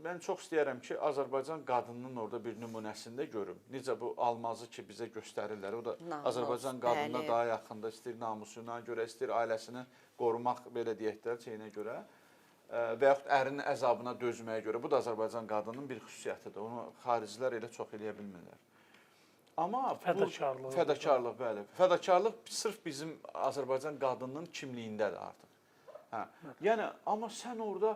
S3: mən çox istəyərəm ki, Azərbaycan qadınının orada bir nümunəsində görüm. Necə bu almazı ki, bizə göstərirlər, o da Azərbaycan qadınına daha yaxında, istəyir namusuna görə, istəyir ailəsini qorumaq, belə deyək də, şeyinə görə. Və yaxud ərinin əzabına dözməyə görə. Bu da Azərbaycan qadının bir xüsusiyyətidir. Onu xaricilər elə çox eləyə bilmirlər. Amma
S2: fədakarlıq.
S3: Fədakarlıq, bəli. Fədakarlıq sırf bizim Azərbaycan qadınının kimliyindədir artıq. Yəni, amma sən orada,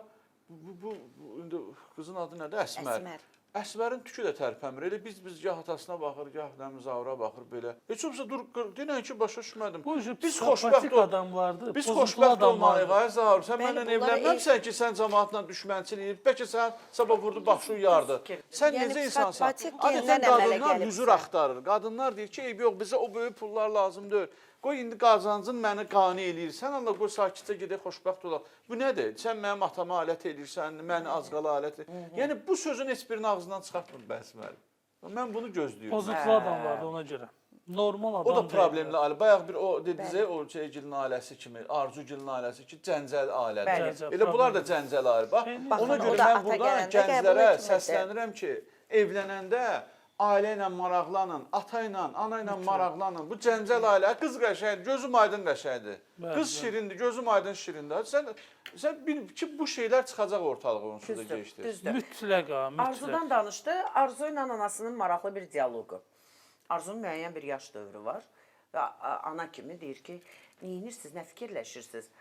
S3: indi qızın adı nədir? Əsmər. Əsmərin tükü də tərpəmir. Elə biz gah atasına baxır, gah Zaura baxır belə. Heç olmasa dur, denən ki, başa düşmədim.
S2: Biz xoşbəxt adamlardır.
S3: Biz xoşbəxt olmalıyıq, ay Zaur. Sən mənlə evlənməmsən ki, sən cəmaatla düşmənçilik edib. Bəlkə sən sabah vurdu, başını yardı. Sən necə insansan? Adətən qadınlar hüzur axtarır. Qadınlar deyir ki, eyb yox, bizə o böyük pullar lazımdır. Qoy indi qazancın məni qane eləyir. Sən Allah qoy sakitcə gedək, xoşbəxt olaq. Bu nədir? Sən mənim atama alət eləyirsən, məni azqala alət eləyirsən. Yəni bu sözün heç birinin ağzından çıxartmır bəsməli. Mən bunu gözləyirəm.
S2: Pozuklu adamlardır ona görə. Normal adam.
S3: O da problemli ailə. Bayaq bir o dedizə o Şeygilin ailəsi kimi, Arzugilin ailəsi ki, cəncəl ailədir. Elə bunlar da cəncəl ailə. Bax, ona görə mən burada gənclərə səslənirəm ki, evlənəndə ailə ilə maraqlanın, ata ilə, ana ilə maraqlanın. Bu cəncəl ailə, qız qəşəngdir, gözüm aydın qəşəngdir. Qız şirindir, gözüm aydın şirindir. Sən bil ki, bu şeylər çıxacaq ortalığa onsuz da geçdi.
S2: Mütləq.
S1: Arzudan danışdı. Arzu ilə anasının maraqlı bir dialoqu. Arzunun müəyyən bir yaş dövrü var. Və ana kimi deyir ki, neyinirsiniz, nə fikirləşirsiniz?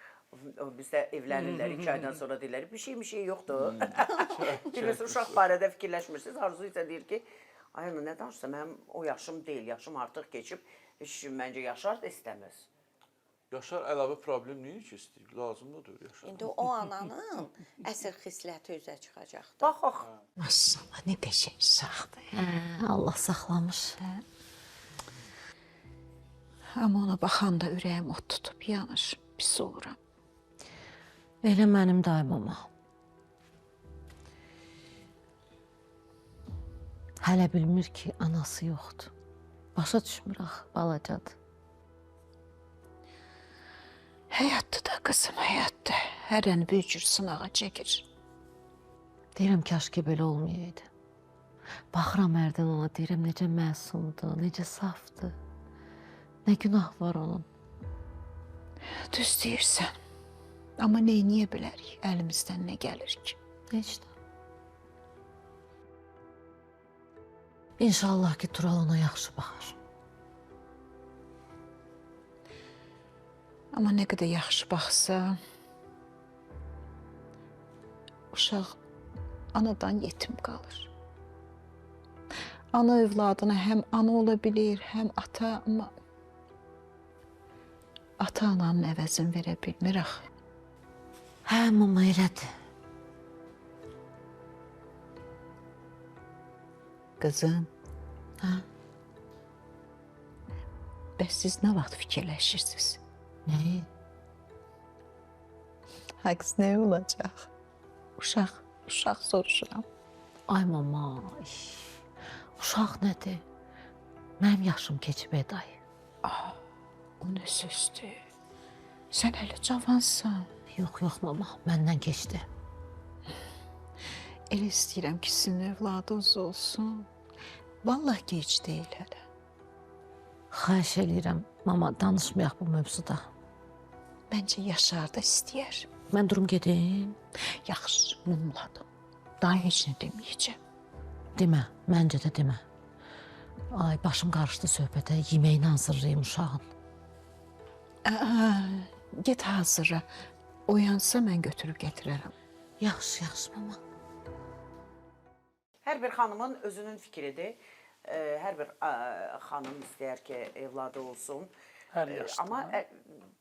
S1: Bizdə evlənirlər, 2 aydan sonra deyirlər, bir şey yoxdur. Bilirsiniz, uşaq barədə fikirləşmirsiniz. Arzu isə deyir ki, ay ana, nə danışsa, mənim o yaşım deyil, yaşım artıq keçib, məncə Yaşar da istəməz.
S3: Yaşar əlavə problem niyə ki istəyir? Lazımdır Yaşar.
S4: İndi o ananın əsl xisləti üzə çıxacaqdır.
S1: Bax.
S10: Maşallah, nə qəşəng uşaqdır. Allah saxlamış.
S7: Amma ona baxanda ürəyim od tutub yanır, pis oluram.
S10: Elə mənim daimama. Hələ bilmir ki, anası yoxdur. Başa düşmür axı, balacadır.
S7: Həyatdır da qızım, həyatdır. Hər an bir cür sınağa çəkir.
S10: Deyirəm, kaş ki, belə olmayaydı. Baxıram hərdən ona, deyirəm, necə məsumdur, necə safdır. Nə günah var onun.
S7: Düz deyirsən. Amma neyniyə bilərik, əlimizdən nə gəlir ki?
S10: Heç də. İnşallah ki Tural ona yaxşı baxar.
S7: Amma nə qədər yaxşı baxsa, uşaq anadan yetim qalır. Ana övladına həm ana ola bilir, həm ata, amma ata-ananın əvəzini verə bilmir axı.
S10: Hə, mama elədir.
S7: Qızım,
S10: Hə?
S7: bəs siz nə vaxt fikirləşirsiniz?
S10: Nəyi?
S7: Ay qız, nə olacaq? Uşaq soruşuram.
S10: Ay mama, uşaq nədir? Mənim yaşım keçib eday.
S7: O nə sözdür? Sən hələ cavansan.
S10: Yox mama, məndən keçdi.
S7: Elə istəyirəm ki, sizin övladınız olsun. Vallahi gec deyil hələ.
S10: Xahiş eləyirəm, mama, danışmayaq bu mövzuda.
S7: Məncə Yaşar da istəyər.
S10: Mən durum gedim.
S7: Yaxşı, mumladım. Daha heç nə deməyəcəm.
S10: Demə, məncə də demə. Ay, başım qarışdı söhbətə, yeməyini hazırlayım uşağın.
S7: Get hazırla. Oyansa mən götürüb gətirərəm.
S10: Yaxşı, mama.
S1: Hər bir xanımın özünün fikridir. Hər bir xanım istəyər ki, evladı olsun.
S2: Hər yaşda.
S1: Amma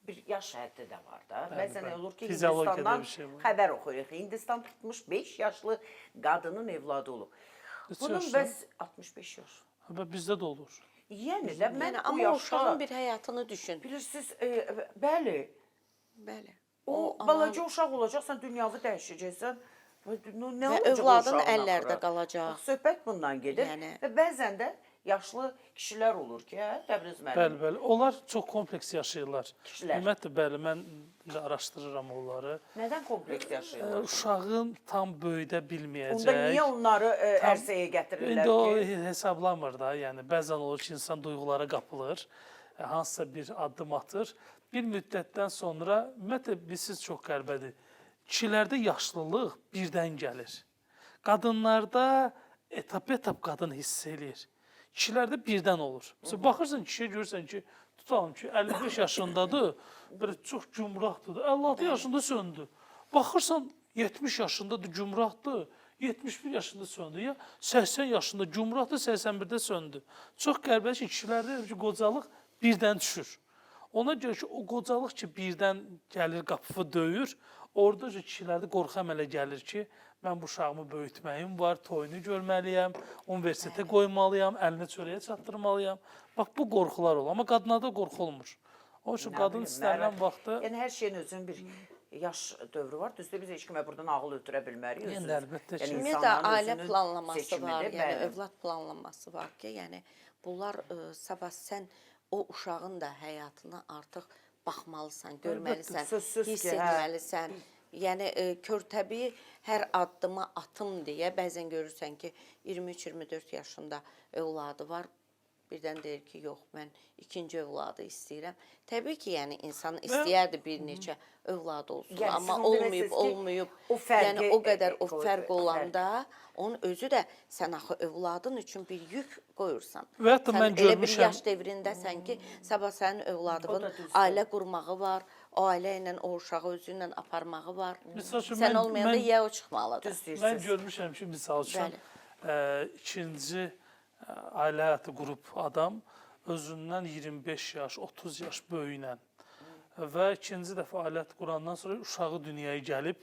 S1: bir yaş həddi də var da. Bəzən olur ki,
S2: Fiziologiyada
S1: Hindistandan
S2: bir şey var.
S1: xəbər oxuyuruq. Hindistan tutmuş 5 yaşlı qadının evladı olub. Bunun
S2: yaşlı?
S1: bəs 65 yaş.
S2: Bizdə də olur.
S1: Yəni də mən
S4: Yəni,
S1: o
S4: amma
S1: yaşda
S4: uşağın bir həyatını düşün.
S1: bilirsiniz, bəli.
S4: Bəli.
S1: O balaca uşaq olacaq, sən dünyanı dəyişəcəksən. Nə
S4: Və
S1: olacaq o
S4: övladın
S1: uşağın
S4: əllərdə
S1: axırı?
S4: qalacaq.
S1: Bax, söhbət bundan gedir.
S4: Yəni-
S1: Və bəzən də yaşlı kişilər olur ki, hə, Təbriz müəllim.
S2: Bəli. Onlar çox kompleks yaşayırlar.
S1: Kişilər.
S2: Ümumiyyətlə, bəli, mən indi araşdırıram onları.
S1: Nədən kompleks yaşayırlar?
S2: Uşağın tam böyüdə bilməyəcək.
S1: Onda niyə onları ərsəyə gətirirlər
S2: İndi o
S1: ki?
S2: hesablamır da. Yəni bəzən olur ki, insan duyğulara qapılır, hansısa bir addım atır. Bir müddətdən sonra, ümumiyyətlə, bilirsiniz, çox qəribədir. Kişilərdə yaşlılıq birdən gəlir. Qadınlarda etap qadın hiss eləyir. Kişilərdə birdən olur. Məsələn, baxırsan kişiyə görürsən ki, tutalım ki, 55 yaşındadır, belə çox cümrahdır, 56 yaşında söndü. Baxırsan 70 yaşındadır, cümrahdır, 71 yaşında söndü, ya 80 yaşında cümrahdır, 81-də söndü. Çox qəribədir ki, kişilərdə ki, qocalıq birdən düşür. Ona görə ki, o qocalıq ki, birdən gəlir, qapı döyür, orada kişilərdə qorxu əmələ gəlir ki, mən bu uşağımı böyütməyim var, toyunu görməliyəm, universitetə qoymalıyam, əlini çörəyə çatdırmalıyam. Bax, bu qorxular olur. Amma qadınlarda qorxu olmur. O üçün qadın istənilən vaxtda...
S1: Yəni, hər şeyin özünün bir yaş dövrü var. Düzdür, biz heç kimə buradan ağıl ötürə bilmərik.
S2: Yəni, əlbəttə ki.
S4: Ümumiyyətlə, ailə planlaması var, yəni övlad planlaması var ki, yəni bunlar sabah sən o uşağın da həyatına artıq baxmalısan, görməlisən, hiss etməlisən. Yəni, körtəbii hər addıma atım deyə bəzən görürsən ki, 23-24 yaşında övladı var. Birdən deyir ki, yox, mən ikinci övladı istəyirəm. Təbii ki, yəni insan istəyərdi bir neçə övladı olsun, amma olmayıb. Yəni, o qədər o fərq olanda, onun özü də sən axı övladın üçün bir yük qoyursan.
S2: Və hətta mən görmüşəm.
S4: Elə bir yaş devrindəsən ki, sabah sənin övladının ailə qurmağı var, o ailə ilə o uşağı özü ilə aparmağı var. Sən olmayanda ya o çıxmalıdır.
S2: Mən görmüşəm ki, misal üçün, ikinci ailə həyatı qrup adam özündən 25 yaş, 30 yaş böyüylə və ikinci dəfə ailə həyatı qurandan sonra uşağı dünyaya gəlib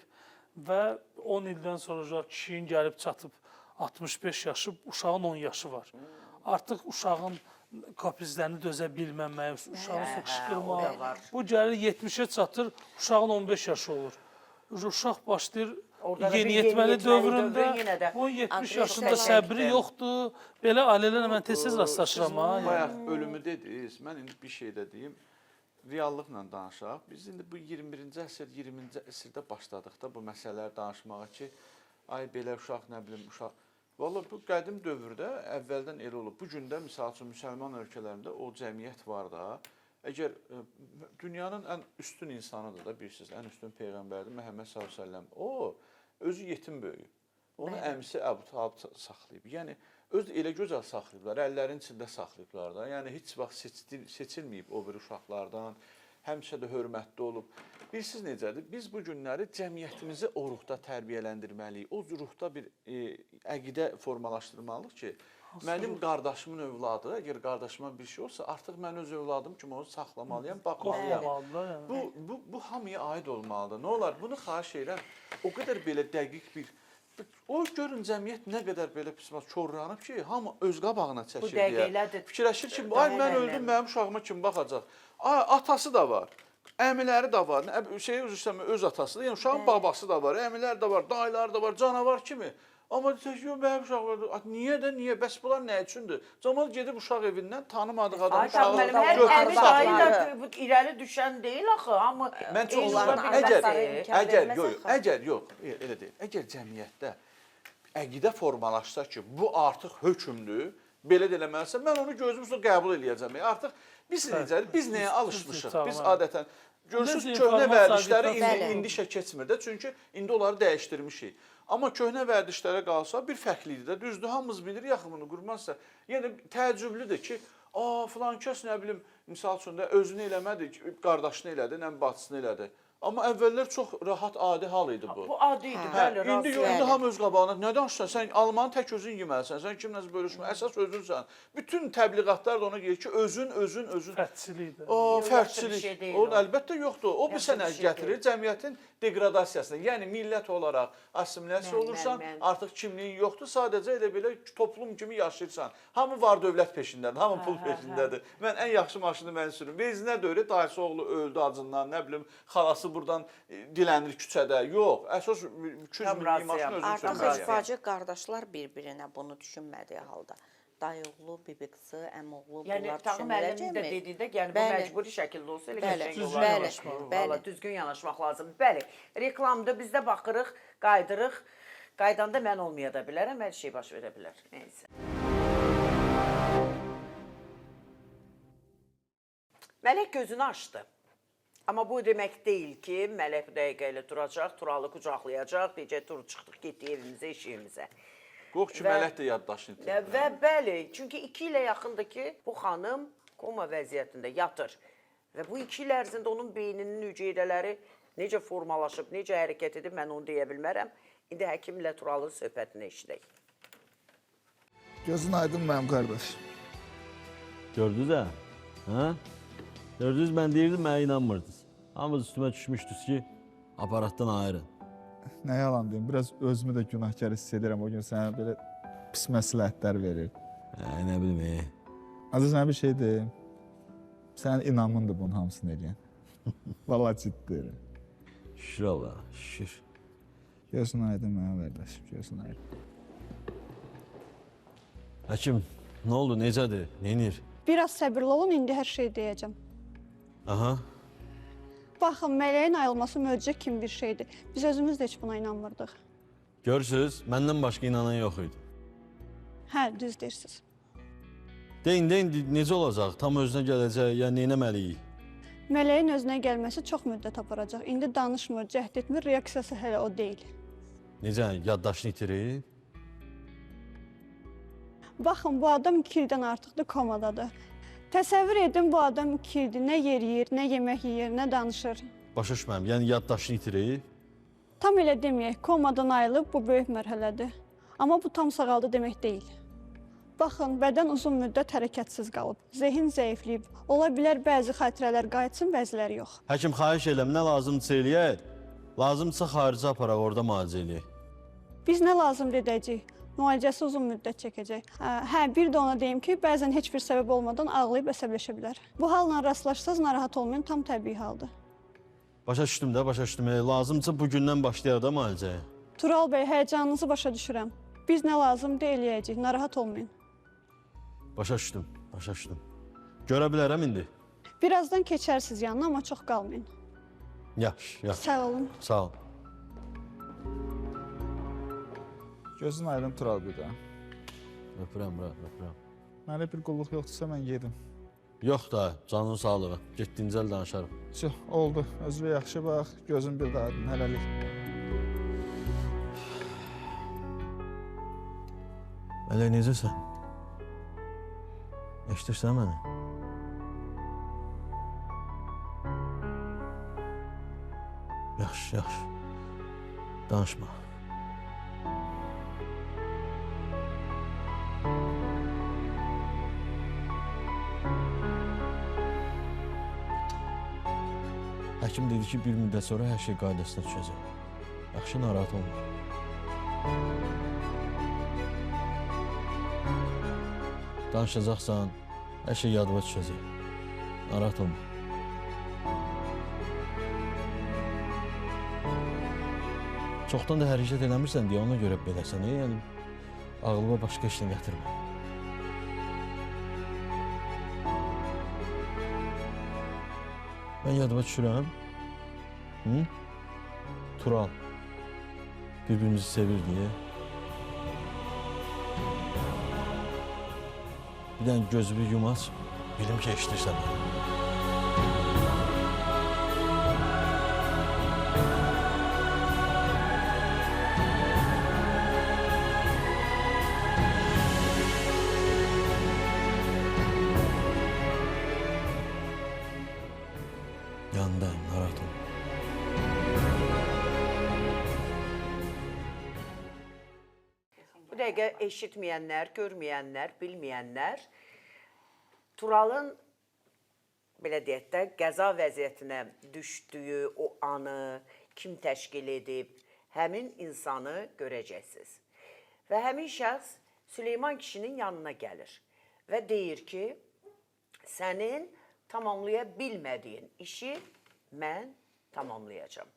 S2: və 10 ildən sonra kişinin gəlib çatıb 65 yaşı, uşağın 10 yaşı var. Artıq uşağın kaprizlərini dözə bilməmək, uşağın sıxışdırmaq. Bu gəlir 70-ə çatır, uşağın 15 yaşı olur. Uşaq başlayır yeniyetməli dövründə, bu 70 yaşında səbri yoxdur. Belə ailələrlə mən tez-tez rastlaşıram.
S3: Bayaq ölümü dediniz, mən indi bir şey də deyim. Reallıqla danışaq. Biz indi bu 21-ci əsr, 20-ci əsrdə başladıq da bu məsələlər danışmağa ki, ay belə uşaq, nə bilim, uşaq. Vallahi bu qədim dövrdə əvvəldən elə olub. Bu gün də, misal üçün, müsəlman ölkələrində o cəmiyyət var da, əgər dünyanın ən üstün insanıdır da, bilirsiniz, ən üstün Peyğəmbərdir, Məhəmməd s.ə.v. O, özü yetim böyüyüb. Onu əmisi Əbutalibi saxlayıb. Yəni öz elə gözəl saxlayıblar, əllərinin içində saxlayıblar da. Yəni heç vaxt seçilməyib o bir uşaqlardan, həmişə də hörmətli olub. Bilirsiniz necədir? Biz bu günləri cəmiyyətimizi o ruhda tərbiyələndirməliyik. O ruhda bir əqidə formalaşdırmalıyıq ki, mənim qardaşımın övladı, əgər qardaşıma bir şey olsa, artıq mən öz övladım kimi onu saxlamalıyam, baxmalıyam. Bu hamıya aid olmalıdır. Nə olar? Bunu xahiş edirəm. O qədər belə dəqiq bir... O görün cəmiyyət nə qədər belə çorlanıb ki, hamı öz qabağına çəkir deyə. Fikirləşir ki, ay mən öldüm, mənim uşağıma kim baxacaq? Ay, atası da var. Əmiləri də var, öz atası da, yəni uşağın babası da var, əmiləri də var, dayıları da var, canavar kimi. Amma deyək, mənim uşaq var. Niyə də, niyə? Bəs bunlar nə üçündür? Camal gedib uşaq evindən tanımadığı adam uşağı
S1: götürüb saxlayır. Əmi dayı da irəli düşən deyil axı, amma...
S3: Mən çox elə deyil. Əgər cəmiyyətdə əqidə formalaşsa ki, bu artıq hökmdür, belə də eləməlisə, mən onu gözüm üstə qəbul eləyəcəm. Artıq biz necədir? Biz nəyə alışmışıq? Biz adətən görürsünüz, köhnə vərdişləri indi işə keçmir də, çünki indi onları dəyişdirmişik. Amma köhnə vərdişlərə qalsa bir fərqlidir də, düzdür, hamımız bilir, yaxın bunu qurmazsa. Yəni təəccüblüdür ki, filan kəs nə bilim, misal üçün də özünü eləmədi, qardaşını elədi, nə bacısını elədi. Amma əvvəllər çox rahat, adi hal idi bu.
S1: Bu adi idi, bəli,
S3: indi hamı öz qabağına, nə danışsan, sən almanı tək özün yeməlisən, sən kimlə bölüşmə, əsas özünsən. Bütün təbliğatlar da ona deyir ki, özün.
S2: Fərqçilikdir.
S3: Fərqçilik. O əlbəttə yoxdur. O bir sənə gətirir cəmiyyətin degradasiyasına. Yəni millət olaraq assimilyasiya olursan, artıq kimliyin yoxdur, sadəcə elə belə toplum kimi yaşayırsan. Hamı var dövlət peşindədir, hamı pul peşindədir. Mən ən yaxşı maşını mən sürüm. Vezinə döyür, dayısı oğlu öldü acından, nə bilim, xalası buradan dilənir küçədə. Yox, əsas 200 minlik maşını özün sürməliyəm.
S4: Artıq heç bacı qardaşlar bir-birinə bunu düşünmədiyi halda. Dayıoğlu, bibi qızı, əmoğlu, bunlar düşünmələcəkmi?
S1: Yəni, Tağım müəllim də dediyində, yəni bu məcburi şəkildə olsa, elə qəşəng olar. Düzgün yanaşmaq lazım. Bəli, reklamda biz də baxırıq, qaydırıq. Qaydanda mən olmaya da bilərəm, hər şey baş verə bilər. Neysə. Mələk gözünü açdı. Amma bu demək deyil ki, Mələk bu dəqiqə ilə duracaq, Turalı qucaqlayacaq, deyəcək, dur, çıxdıq, getdik evimizə, iş evimizə.
S3: Qox ki, Mələk də yaddaşını itirir.
S1: Və bəli, çünki 2 ilə yaxındır ki, bu xanım koma vəziyyətində yatır. Və bu 2 il ərzində onun beyninin hüceyrələri necə formalaşıb, necə hərəkət edib, mən onu deyə bilmərəm. İndi həkimlə Turalın söhbətini eşidək.
S12: Gözün aydın mənim qardaş.
S5: Gördünüz hə? Hə? Gördünüz, mən deyirdim, mənə inanmırdınız. Hamınız üstümə düşmüşdünüz ki, aparatdan ayrı.
S12: Nə yalan deyim, biraz özümü də günahkar hiss edirəm. O gün sənə belə pis məsləhətlər verir.
S5: Nə bilim,
S12: Aziz, mənə bir şey deyim. Sənin inamındır bunun hamısını eləyən. Vallahi ciddi deyirəm.
S5: Şükür Allah, şükür.
S12: Gözün aydın mənə qardaşım, gözün aydın.
S5: Həkim, nə oldu, necədir, neynir?
S13: Biraz səbirli olun, indi hər şey deyəcəm.
S5: Aha.
S13: Baxın, mələyin ayılması möcüzə kimi bir şeydir. Biz özümüz də heç buna inanmırdıq.
S5: Görürsünüz, məndən başqa inanan yox idi.
S13: Hə, düz deyirsiniz.
S5: Deyin, necə olacaq? Tam özünə gələcək, ya neynəməliyik?
S13: Mələyin özünə gəlməsi çox müddət aparacaq. İndi danışmır, cəhd etmir, reaksiyası hələ o deyil.
S5: Necə, yaddaşını itirir?
S13: Baxın, bu adam 2 ildən artıqdır komadadır. Təsəvvür edin, bu adam 2 ildir. Nə yer yeyir, nə yemək yeyir, nə danışır.
S5: Başa düşməm, yəni yaddaşını itirir?
S13: Tam elə deməyək, komadan ayılıb, bu böyük mərhələdir. Amma bu tam sağaldı demək deyil. Baxın, bədən uzun müddət hərəkətsiz qalıb, zehin zəifləyib. Ola bilər bəzi xatirələr qayıtsın, bəziləri yox.
S5: Həkim, xahiş eləm, nə lazımdırsa eləyək, lazımdırsa xaricə aparaq, orada müalicə eləyək.
S13: Biz nə lazımdır edəcəyik? Müalicəsi uzun müddət çəkəcək. Hə, bir də ona deyim ki, bəzən heç bir səbəb olmadan ağlayıb əsəbləşə bilər. Bu halla rastlaşsaz narahat olmayın, tam təbii haldır.
S5: Başa düşdüm də, başa düşdüm. Lazımdırsa bugündən başlayaq da müalicəyə.
S13: Tural bəy, həyəcanınızı başa düşürəm. Biz nə lazımdır eləyəcəyik, narahat olmayın.
S5: Başa düşdüm, başa düşdüm. Görə bilərəm indi?
S13: Birazdan keçərsiniz yanına, amma çox qalmayın.
S5: Yaxşı, yaxşı.
S13: Sağ olun.
S5: Sağ ol.
S12: Gözün aydın Tural bir də.
S5: Öpürəm, öpürəm.
S12: Mənə bir qulluq yoxdursa mən yedim.
S5: Yox da, canın sağlığı. Get dincəl danışarım.
S12: Oldu, özünə yaxşı bax, gözün bir də aydın, hələlik.
S5: Elə necəsən? Eşidirsən məni? Yaxşı, yaxşı. Danışma. Həkim dedi ki, bir müddət sonra hər şey qaydasına düşəcək. Yaxşı, narahat olma. Danışacaqsan, hər şey yadıma düşəcək. Narahat olma. Çoxdan da hərəkət eləmirsən deyə ona görə beləsən. Yəni, ağlıma başqa işlə gətirmə. Mən yadıma düşürəm. Hı? Tural. Bir-birimizi sevir deyə. Bir dənə gözümü yumaç, bilim ki, eşidirsən məni. Yanındayım, narahat olma.
S1: Bu dəqiqə eşitməyənlər, görməyənlər, bilməyənlər Turalın belə deyək də qəza vəziyyətinə düşdüyü o anı kim təşkil edib, həmin insanı görəcəksiniz. Və həmin şəxs Süleyman kişinin yanına gəlir və deyir ki, sənin tamamlaya bilmədiyin işi mən tamamlayacağam.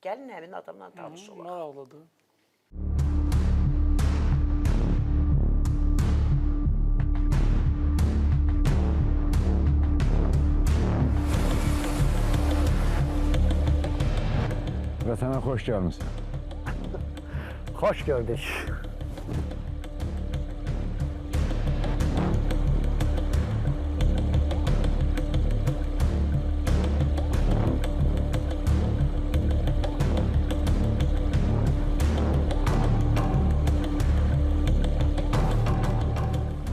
S1: Gəlin həmin adamla tanış olaq.
S2: Maraqlıdır.
S8: Vətənə xoş gəlmişsən.
S11: Xoş gördük.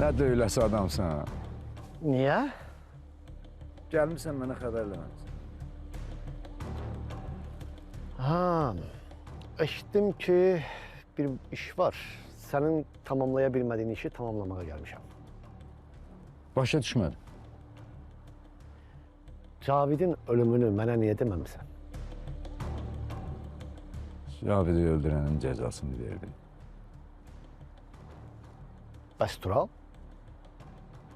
S8: Nə döyləsi adamsan?
S11: Niyə?
S8: Gəlmişsən mənə xəbər eləməlisən.
S11: Ha, eşitdim ki, bir iş var. Sənin tamamlaya bilmədiyin işi tamamlamağa gəlmişəm.
S8: Başa düşmədim.
S11: Cavidin ölümünü mənə niyə deməmisən?
S8: Cavidi öldürənin cəzasını verdin.
S11: Bəs Tural?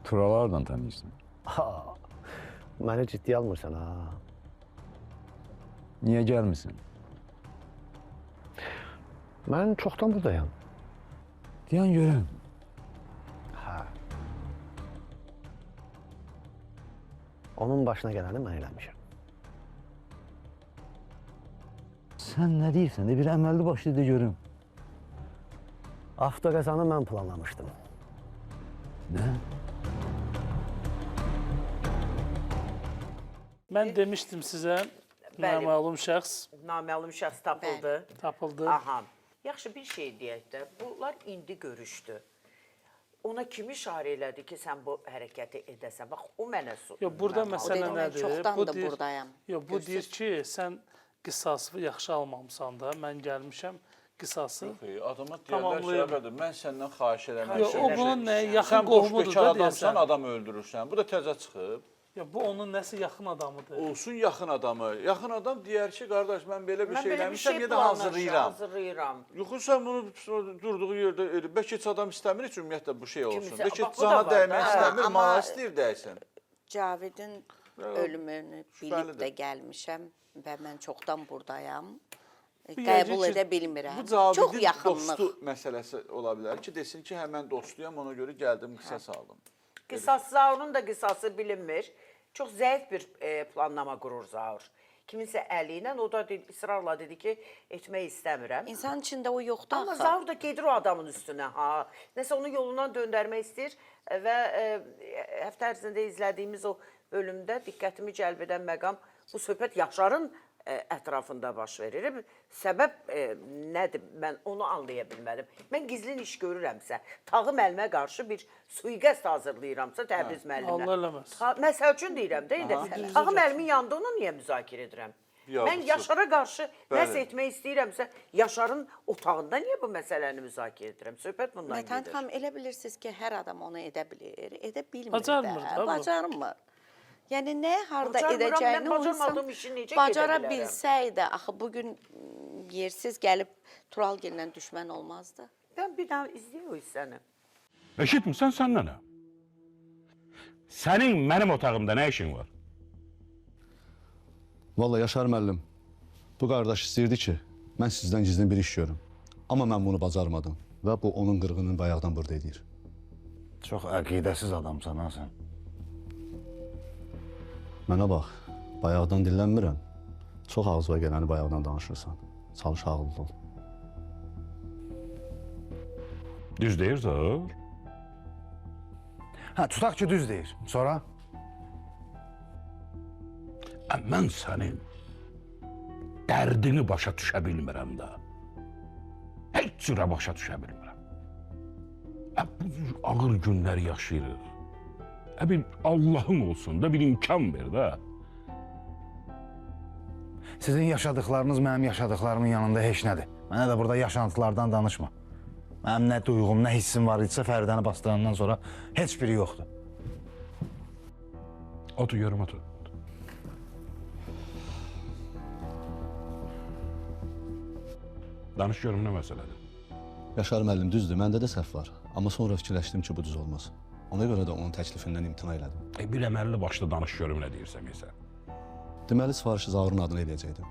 S8: Turalardan tanıyırsan.
S11: Ha, məni ciddi almırsan ha.
S8: Niyə gəlmisən?
S11: Mən çoxdan buradayam.
S8: Deyən görəm.
S11: Hə. Onun başına gələni mən eləmişəm.
S5: Sən nə deyirsən? Bir əməlli başlı da görüm.
S11: Avtoqəzanı mən planlamışdım.
S5: Nə?
S2: Mən demişdim sizə, naməlum şəxs
S1: Naməlum şəxs tapıldı.
S2: tapıldı.
S1: Aha. Yaxşı bir şey deyək də, bunlar indi görüşdü. Ona kimi işarə elədi ki, sən bu hərəkəti edəsən? Bax, o mənə sorur.
S2: Yox, burada məsələ
S4: mən
S2: nədir?
S4: çoxdandır buradayım.
S2: Yox, bu deyir ki, sən qisası yaxşı almamısan da, mən gəlmişəm qisası.
S3: Adama deyərlər ki, mən səndən xahiş eləmək
S2: Yox, o bunun nəyə yaxın
S3: sən boş
S2: qohumudur
S3: bekar
S2: da
S3: adamsan,
S2: deyəsən.
S3: adam öldürürsən. Bu da təzə çıxıb.
S2: Yox, bu onun nəsə yaxın adamıdır.
S3: Olsun yaxın adamı. Yaxın adam deyər ki, qardaş, mən belə bir
S1: Mən
S3: şey
S1: belə bir
S3: eləmişəm,
S1: şey
S3: ya da hazırlayıram.
S1: hazırlayıram.
S3: Yoxsa sən bunu durduğu yerdə elə, bəlkə heç adam istəmir heç ümumiyyətlə bu şey olsun.
S1: Kimisə-
S3: Bəlkə
S1: bax, bu
S3: cana
S1: da var
S3: dəymək
S1: da.
S3: istəmir,
S4: Amma-
S3: mala istəyir dəysin.
S4: Cavidin ölümünü bilib
S3: şübhəlidir.
S4: də gəlmişəm və mən çoxdan buradayam.
S2: yəqin
S4: Qəbul
S2: ki,
S4: edə bilmirəm.
S3: Bu
S4: Çox
S3: Cavidin
S4: yaxınlıq.
S3: dostu məsələsi ola bilər ki, desin ki, hə mən dostuyam, ona görə gəldim, qisas aldım.
S1: Qisas Zaurun da qisası bilinmir. Çox zəif bir planlama qurur Zaur. Kiminsə əli ilə, o da israrla dedi ki, etmək istəmirəm.
S4: İnsan içində o yoxdur
S1: Amma
S4: axı.
S1: Zaur da gedir o adamın üstünə, ha. Nəsə onu yolundan döndərmək istəyir və həftə ərzində izlədiyimiz o bölümdə diqqətimi cəlb edən məqam bu söhbət Yaşarın ətrafında baş verir. Səbəb nədir? Mən onu anlaya bilmədim. Mən gizlin iş görürəmsə, Tağı müəllimə qarşı bir sui-qəsd hazırlayıramsa Təbriz müəllimə.
S2: Allah eləməz.
S1: Məsəl üçün deyirəm də, Tağı müəllimin yanında onu niyə müzakirə edirəm? Mən Yaşara qarşı nəsə etmək istəyirəmsə, Yaşarın otağında niyə bu məsələni müzakirə edirəm? Söhbət bundan gedir.
S4: Mətan xanım, elə bilirsiniz ki, hər adam onu edə bilir, edə bilmir
S2: Bacarmır
S4: də,
S2: da bu.
S4: bacarmır. Yəni, nə harada
S1: Bacarmıram,
S4: edəcəyini
S1: mən
S4: o
S1: bacarmadığım
S4: insan
S1: işi necə
S4: bacara
S1: gedə bilərəm?
S4: bilsəydi, axı bugün yersiz gəlib Turalgillə düşmən olmazdı.
S1: Ben bir daha izləyək o hissəni.
S8: Eşitmirsən sən nə? Sənin mənim otağımda nə işin var?
S9: Vallahi Yaşar müəllim, bu qardaş istəyirdi ki, mən sizdən gizlin bir iş görüm. Amma mən bunu bacarmadım və bu onun qırğının bayaqdan burada edir.
S6: Çox əqidəsiz adamsan ha sən.
S9: Mənə bax, bayaqdan dillənmirəm. Çox ağzıva gələni bayaqdan danışırsan. Çalış ağıllı ol.
S8: Düz deyir Zahır.
S6: Hə, tutaq ki, düz deyir. Sonra?
S8: Mən sənin dərdini başa düşə bilmirəm də. Heç cürə başa düşə bilmirəm. Bu cür ağır günlər yaşayırıq. Bir Allahın olsun da bir imkan ver də.
S6: Sizin yaşadıklarınız mənim yaşadıklarımın yanında heç nədir. Mənə də burada yaşantılardan danışma. Mənim nə duyğum, nə hissim var idisə Fəridəni bastırandan sonra heç biri yoxdur.
S8: Otur, görüm, otur. Danış görüm nə məsələdir?
S9: Yaşar müəllim düzdür, məndə də səhv var. Amma sonra fikirləşdim ki, bu düz olmaz. Ona görə də onun təklifindən imtina elədim.
S8: Bir əməlli başlı danış görüm nə deyirsən isə.
S9: Deməli, sifarişi Zahırın adına eləyəcəkdim.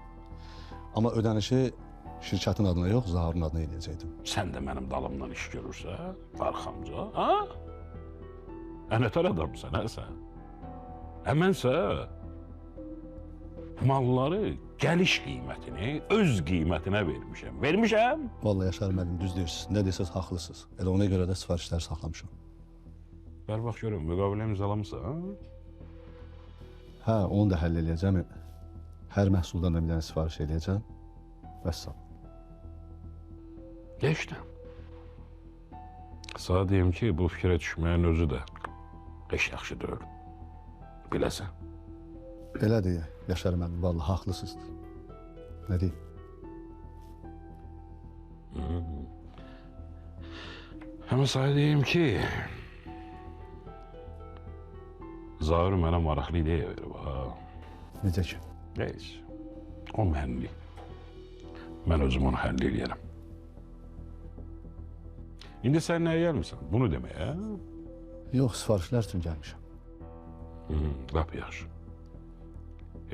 S9: Amma ödənişi şirkətin adına yox, Zahırın adına eləyəcəkdim.
S8: Sən də mənim dalımdan iş görürsən, arxamca, ha? Nətər adamsan, hə sən? Mənsə malları gəliş qiymətini öz qiymətinə vermişəm. Vermişəm?
S9: Vallahi Yaşar müəllim düz deyirsiniz. Nə desəz haqlısınız. Elə ona görə də sifarişləri saxlamışam.
S8: Ver bax görüm, müqavilə imzalamısan?
S9: Hə, onu da həll eləyəcəm. Hər məhsuldan da bir dənə sifariş eləyəcəm. Vəssalam.
S8: Geçdim. Sana deyim ki, bu fikrə düşməyin özü də heç yaxşı deyil. Biləsən.
S9: Elədir, Yaşar müəllim, vallahi haqlısınız. Nə deyim?
S8: Həmə sana deyim ki, Zahir mənə maraqlı ideya verib, ha.
S9: Necə ki?
S8: Heç. O mənli. Mən özüm onu həll eləyərəm. İndi sən nəyə gəlmirsən? Bunu deməyə?
S9: Yox, sifarişlər üçün gəlmişəm.
S8: Lap yaxşı.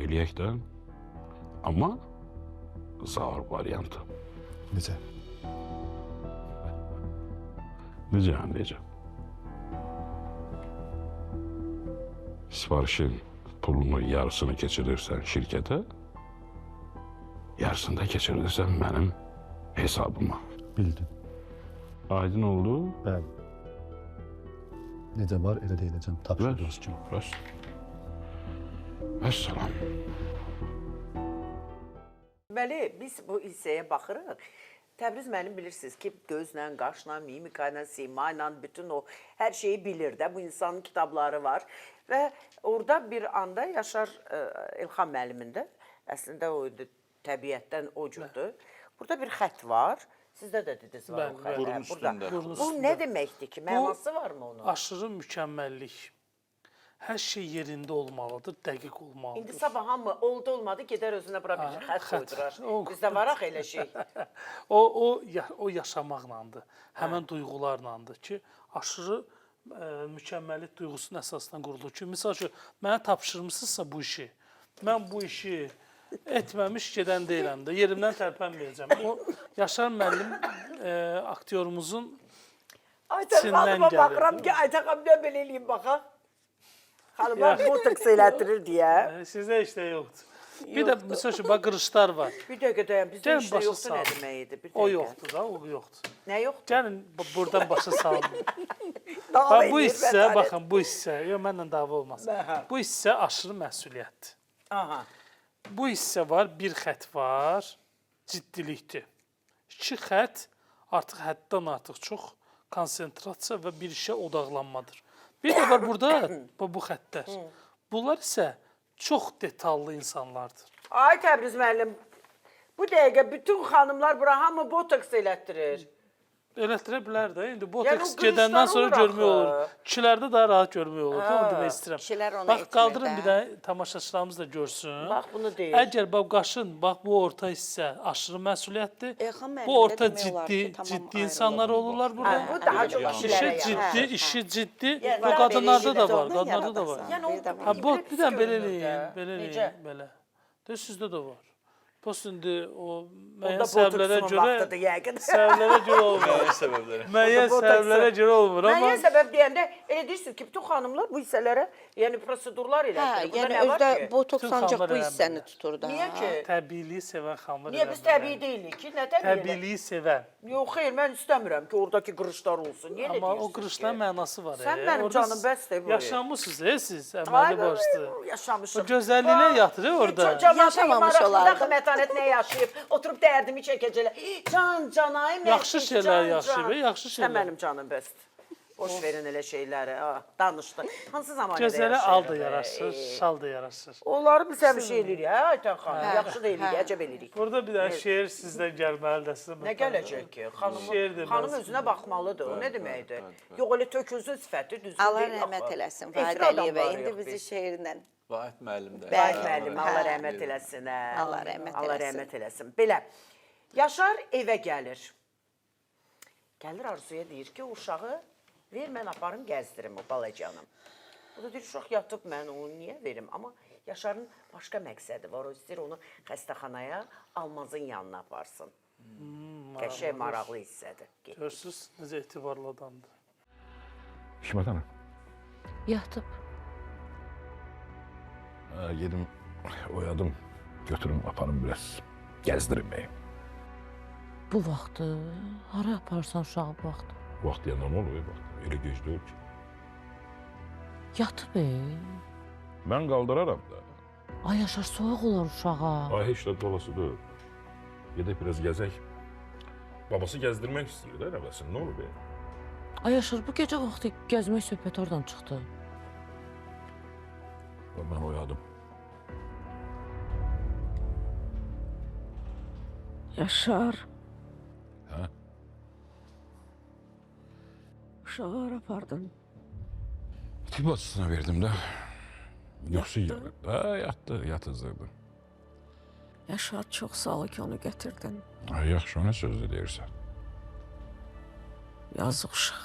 S8: Eləyək də. Amma Zahir variantı.
S9: Necə?
S8: Necə? Sifarişin pulunu yarısını keçirirsən şirkətə, yarısını da keçirirsən mənim hesabıma.
S9: Bildim.
S8: Aydın oldu?
S9: Bəli. Necə var, elə də eləyəcəm. Tapşırırız ki.
S8: Vəssalam.
S1: Deməli, biz bu hissəyə baxırıq. Təbriz müəllim bilirsiniz ki, gözlə, qaşla, mimikayla, simayla, bütün o hər şeyi bilir də. Bu insanın kitabları var. Və orada bir anda Yaşar İlxan müəllimin də əslində o təbiətdən o cürdür. Burada bir xət var. Sizdə də dediniz var o xət.
S3: Burun üstündə.
S1: Bu nə deməkdir ki? Mənası varmı onun?
S2: Aşırı mükəmməllik. Hər şey yerində olmalıdır, dəqiq olmalıdır.
S1: İndi sabah hamı oldu olmadı, gedər özünə bura bir xət qoydurar. Bizdə varaq elə şey.
S2: O yaşamaqlandır, həmən duyğularlandır ki, aşırı mükəmməllik duyğusunun əsasından qurulur ki, misal ki, mənə tapşırmışsınızsa bu işi, mən bu işi etməmiş gedən deyiləm də, yerimdən tərpənməyəcəm. O, Yaşar müəllim aktyorumuzun
S1: Aytaq xanıma baxıram ki, Aytaq xanımdan belə eləyim baxaq. Xanımlar botoks elətdirir deyə.
S2: Sizdə işdə yoxdur. Bir də misal ki, bax qırışlar var.
S1: Bir dəqiqə dayan, bizdə işdə yoxdur nə deməkdir?
S2: O yoxdur da, o yoxdur.
S1: Nə yoxdur?
S2: Gəlin buradan başa salın. Bu hissə, baxın bu hissə, yox mənlə dava olmaz. Bu hissə aşırı məsuliyyətdir.
S1: Aha.
S2: Bu hissə var, bir xətt var, ciddilikdir. 2 xətt artıq həddən artıq çox konsentrasiya və bir işə odaqlanmadır. Bir də var burada bu xəttlər. Bunlar isə çox detallı insanlardır.
S1: Ay Təbriz müəllim, bu dəqiqə bütün xanımlar bura hamı botoks elətdirir.
S2: Elətdirə bilər də. İndi botoks gedəndən sonra görmək olur. Kişilərdə daha rahat görmək olur. Onu demək istəyirəm.
S4: Kişilər onu
S2: bax,
S4: etmir
S2: qaldırın
S4: də.
S2: bir də tamaşaçılarımız da görsün.
S1: Bax, bunu deyir.
S2: Əgər bax, qaşın, bax, bu orta hissə aşırı məsuliyyətdir.
S4: Elxan müəllim
S2: Bu
S4: də
S2: orta
S4: demək olar ki, tamam
S2: ciddi
S4: ayrılır.
S2: insanlar olurlar burada.
S1: Bu daha çox
S2: İşi
S1: kişilərə
S2: ciddi, işi ciddi.
S1: Yəni,
S2: Bu qadınlarda da var,
S4: ondan
S2: qadınlarda da var.
S4: yaradasın.
S1: Yəni, o
S2: Ha, bu bir də belə
S1: görünür
S2: eləyin,
S1: də.
S2: belə
S1: Necə?
S2: eləyin, belə. De sizdə də var. Bu indi o müəyyən
S1: Onda
S2: səbəblərə
S1: botoksun
S2: görə
S1: vaxtıdır yəqin.
S2: səbəblərə görə olmur.
S3: Müəyyən səbəblərə.
S2: Müəyyən səbəblərə görə olmur amma
S1: Müəyyən səbəb deyəndə elə deyirsiniz ki, bütün xanımlar bu hissələrə, yəni prosedurlar
S4: Hə,
S1: elətdirir. Burada
S4: yəni
S1: nə var
S4: özdə
S1: ki?
S4: botoks
S2: Bütün
S4: ancaq
S2: xanımlar
S4: bu
S2: elə
S4: hissəni
S2: bilir.
S4: tutur da.
S1: Niyə ki?
S2: təbiiliyi sevən xanımlar
S1: Niyə
S2: elə
S1: biz
S2: bilər.
S1: təbii deyilik ki? Nə təbii?
S2: Təbiiliyi sevən.
S1: Yox, xeyr, mən istəmirəm ki, oradakı qırışlar olsun. Niyə elə
S2: Amma o
S1: deyirsiniz
S2: qırışların
S1: ki?
S2: mənası var.
S1: Sən mənim
S2: Orada
S1: canım bəsdir bu.
S2: Yaşamışsınız siz,
S1: Ay,
S2: əməli başlı.
S1: yaşamışıq.
S2: O gözəlliyə yatır orada.
S4: Yaşamamış olardı.
S1: Mətanət nə yaşayıb, oturub dərdimi çəkəcəklər. Can, canayım.
S2: Yaxşı şeylər yaşayıb, yaxşı
S1: Sən
S2: şeylər.
S1: mənim canım bəsdir. Boş verin elə şeyləri. Danışdı. Hansı zamanda
S2: Gözələ
S1: yaşayırıq?
S2: al da yaraşır, şal da yaraşır.
S1: Onları biz həmişə eləyirik, hə Aytən xanım? Yaxşı da eləyirik, əcəb eləyirik.
S2: Burada bir dənə şeir sizdən gəlməlidir. Sizə
S1: Nə gələcək ki?
S2: Şeir deməz.
S1: Xanım özünə baxmalıdır. O nə deməkdir? Yox, elə tökülsün sifəti, düzgün
S4: Allah
S1: deyil
S4: rəhmət
S1: axı.
S4: eləsin
S1: Efir
S4: Fahid Əliyevə.
S1: adamlarıyıq
S4: İndi bizi
S1: biz.
S4: şeirlə.
S3: Vahid müəllim də.
S1: Vahid müəllim, Allah rəhmət eləsin. hə.
S4: Allah rəhmət
S1: Allah
S4: eləsin.
S1: rəhmət eləsin. Belə, Yaşar evə gəlir. Gəlir Arzuya deyir ki, uşağı ver, mən aparım, gəzdirim o balacanım. O da deyir, uşaq yatıb, mən onu niyə verim? Amma Yaşarın başqa məqsədi var. O istəyir onu xəstəxanaya, Almazın yanına aparsın. Qəşəng, maraqlı hissədir.
S2: Görürsünüz, necə etibarlı adamdır.
S8: Hikmət Hanım,
S10: Yatıb.
S8: gedim, oyadım, götürüm, aparım biraz, gəzdirim bəyim.
S10: Bu vaxtı hara aparsan uşağı bu vaxtı?
S8: Vaxt deyəndə nə olur, vaxt? Elə gec deyil ki.
S10: Yatıb.
S8: Mən qaldıraram da.
S10: Ay Yaşar, soyuq olur uşağa.
S8: Ay, heç də dolası deyil. Gedək biraz gəzək. Babası gəzdirmək istəyir də, nəvəsin, nə olur be?
S10: Ay Yaşar, bu gecə vaxtı gəzmək söhbət oradan çıxdı.
S8: Mən oyadım.
S7: Yaşar,
S8: Hə?
S7: uşağı hara apardın?
S8: Tibb bacısına verdim də. Yoxsa yatdı. Hə, yatdı, yatızdırdı.
S7: Yaşar, çox sağ ol ki, onu gətirdin.
S8: Yaxşı, nə sözü deyirsən?
S7: Yazıq uşaq.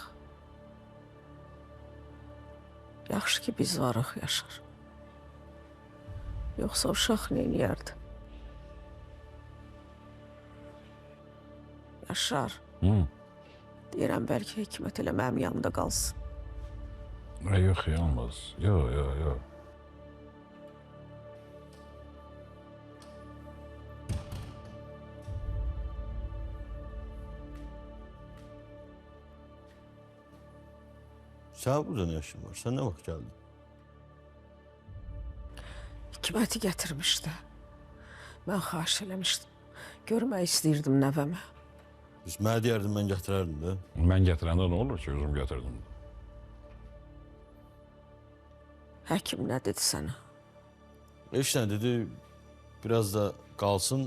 S7: Yaxşı ki, biz varıq, Yaşar. Yoxsa uşaq neyniyərdi? Yaşar, deyirəm, bəlkə Hikmət elə mənim yanımda qalsın.
S8: Yox, olmaz. Yox.
S5: Sən burada nə işin var? Sən nə vaxt gəldin?
S7: Hikməti gətirmişdi. Mən xahiş eləmişdim. Görmək istəyirdim nəvəmə.
S5: Biz mənə deyərdin, mən gətirərdim də.
S8: Mən gətirəndə nə olur ki, özüm gətirdim.
S7: Həkim nə dedi sənə?
S5: Heç nə dedi, biraz da qalsın,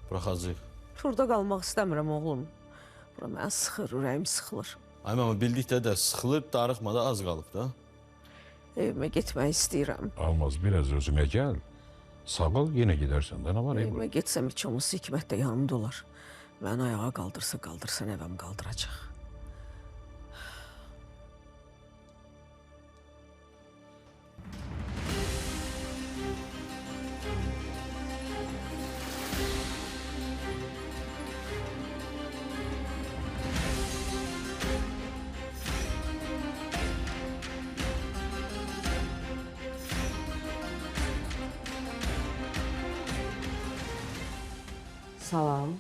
S5: buraxacaq.
S7: Burada qalmaq istəmirəm, oğlum. Bura mən sıxır, ürəyim sıxılır.
S5: Ay, amma bildikdə də sıxılır, darıxmada az qalıb da.
S7: Evimə getmək istəyirəm.
S8: Almaz, biraz özümə gəl. Sağ ol, yenə gedərsən də, nə var?
S7: Evimə getsəm heç olmasa Hikmət də yanımda olar. Məni ayağa qaldırsa nəvəm qaldıracaq.
S10: Salam.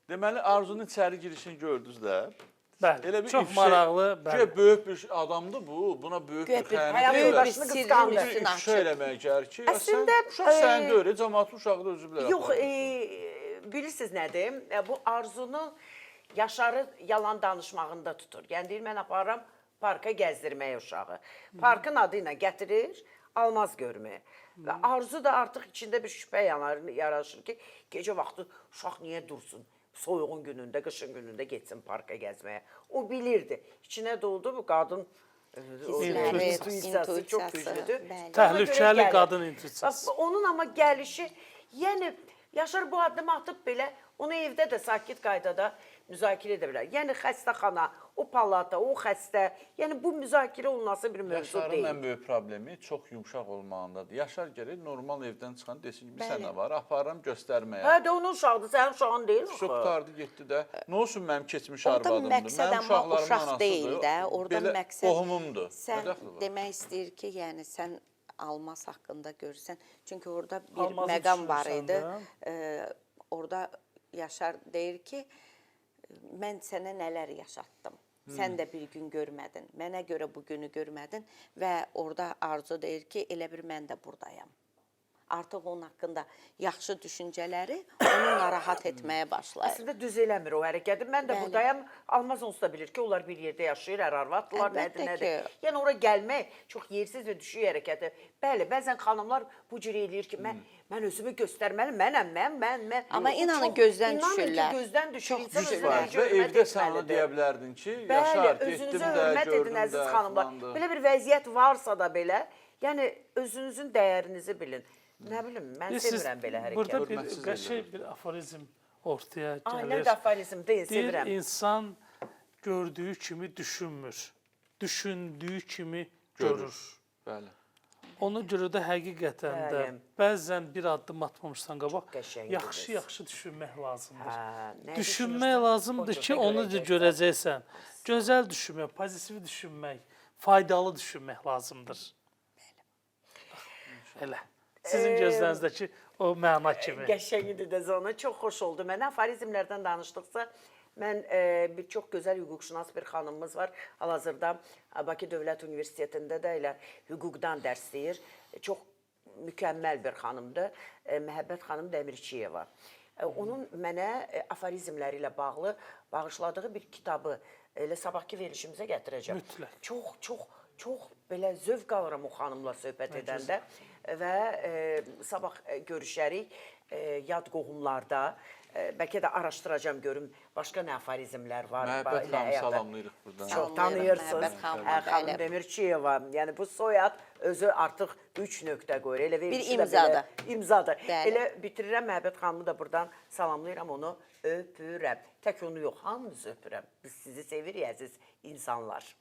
S3: Deməli, Arzunun içəri girişini gördünüz də.
S2: Bəli, çox maraqlı.
S3: Güya böyük bir adamdır bu, buna böyük bir xəyanət
S1: Həyatın qısqandı.
S3: İfşa eləməyə gəlir ki,
S1: Əslində,
S3: uşaq sənin deyil, cəmaatın uşağı da özü bilər.
S1: Yox, bilirsiniz nədir? Bu Arzunun Yaşarı yalan danışmağında tutur. Yəni deyir, mən aparıram parka gəzdirməyə uşağı. Parkın adı ilə gətirir, almaz görməyə. Və Arzu da artıq içində bir şübhə yaraşır ki, gecə vaxtı uşaq niyə dursun? Soyuğun günündə, qışın günündə getsin parka gəzməyə. O bilirdi. İçinə doldu bu qadın intuisiyası çox güclüdür.
S2: Təhlükəli qadın intuisiyası.
S1: Onun amma gəlişi, yəni Yaşar bu addımı atıb belə, onu evdə də sakit qaydada müzakirə edə bilər. Yəni xəstəxana, o palata, o xəstə, yəni bu müzakirə olunası bir mövzu deyil.
S3: Yaşarın ən böyük problemi çox yumşaq olmağındadır. Yaşar gəlir, normal evdən çıxan desin ki, bir sənə var, aparıram göstərməyə.
S1: Hə də onun uşağıdır, sənin uşağın deyil mi?
S3: Çox qutardı, getdi də. Nə olsun mənim keçmiş arvadımdır,
S4: mənim uşaqlarımın anasıdır. Deyil də, orada məqsəd
S3: qohumumdur.
S4: Sən demək istəyir ki, yəni sən almaz haqqında görürsən. Çünki orada bir məqam var idi. Orada Yaşar deyir ki, mən sənə nələr yaşatdım. Sən də bir gün görmədin. Mənə görə bu günü görmədin. Və orada Arzu deyir ki, elə bir mən də buradayam. Artıq onun haqqında yaxşı düşüncələri onu narahat etməyə başlayır.
S1: Əslində düz eləmir o hərəkəti. Mən də buradayam. Almaz onsuz da bilir ki, onlar bir yerdə yaşayır, ər-arvaddılar, nədir. Yəni ora gəlmək çox yersiz və düşük hərəkəti. Bəli, bəzən xanımlar bu cür eləyir ki, mən özümü göstərməliyim, mən.
S4: Amma inanın gözdən düşürlər.
S1: İnanın ki, gözdən düşür.
S3: Güc var və evdə sən ona deyə bilərdin ki, Yaşar, getdim də, gördüm də, filandı.
S1: Belə bir vəziyyət varsa da belə, yəni özünüzün dəyərinizi bilin. Nə bilim, mən sevirəm belə hərəkət.
S2: Burada bir qəşəng bir aforizm ortaya gəlir.
S1: Nə də aforizm deyil, sevirəm.
S2: Deyir, insan gördüyü kimi düşünmür, düşündüyü kimi görür.
S3: Bəli.
S2: Ona görə də həqiqətən də bəzən bir addım atmamışsan qabaq, yaxşı düşünmək lazımdır. Düşünmək lazımdır ki, onu da görəcəksən. Gözəl düşünmək, pozitiv düşünmək, faydalı düşünmək lazımdır. Elə. Sizin gözlərinizdəki o məna kimi.
S1: Qəşəngidir də ona. Çox xoş oldu. Mən aforizmlərdən danışdıqsa, mən bir çox gözəl hüquqşünas bir xanımımız var. Hal-hazırda Bakı Dövlət Universitetində də elə hüquqdan dərs deyir. Çox mükəmməl bir xanımdır. Məhəbbət xanım Dəmirçiyeva. Onun mənə aforizmləri ilə bağlı bağışladığı bir kitabı elə sabahki verilişimizə gətirəcəm.
S2: Mütləq.
S1: Çox belə zövq alıram o xanımla söhbət edəndə və sabah görüşərik yad qohumlarda. Bəlkə də araşdıracağam, görüm başqa nə aforizmlər var.
S3: Məhəbbət xanım salamlayırıq buradan.
S1: Çox tanıyırsınız. Xanım Dəmirçiyeva. Yəni bu soyad özü artıq 3 nöqtə qoyur.
S4: Bir imzadır.
S1: İmzadır. Elə bitirirəm, Məhəbbət xanımı da buradan salamlayıram, onu öpürəm. Tək onu yox, hamınızı öpürəm. Biz sizi sevirik, əziz insanlar.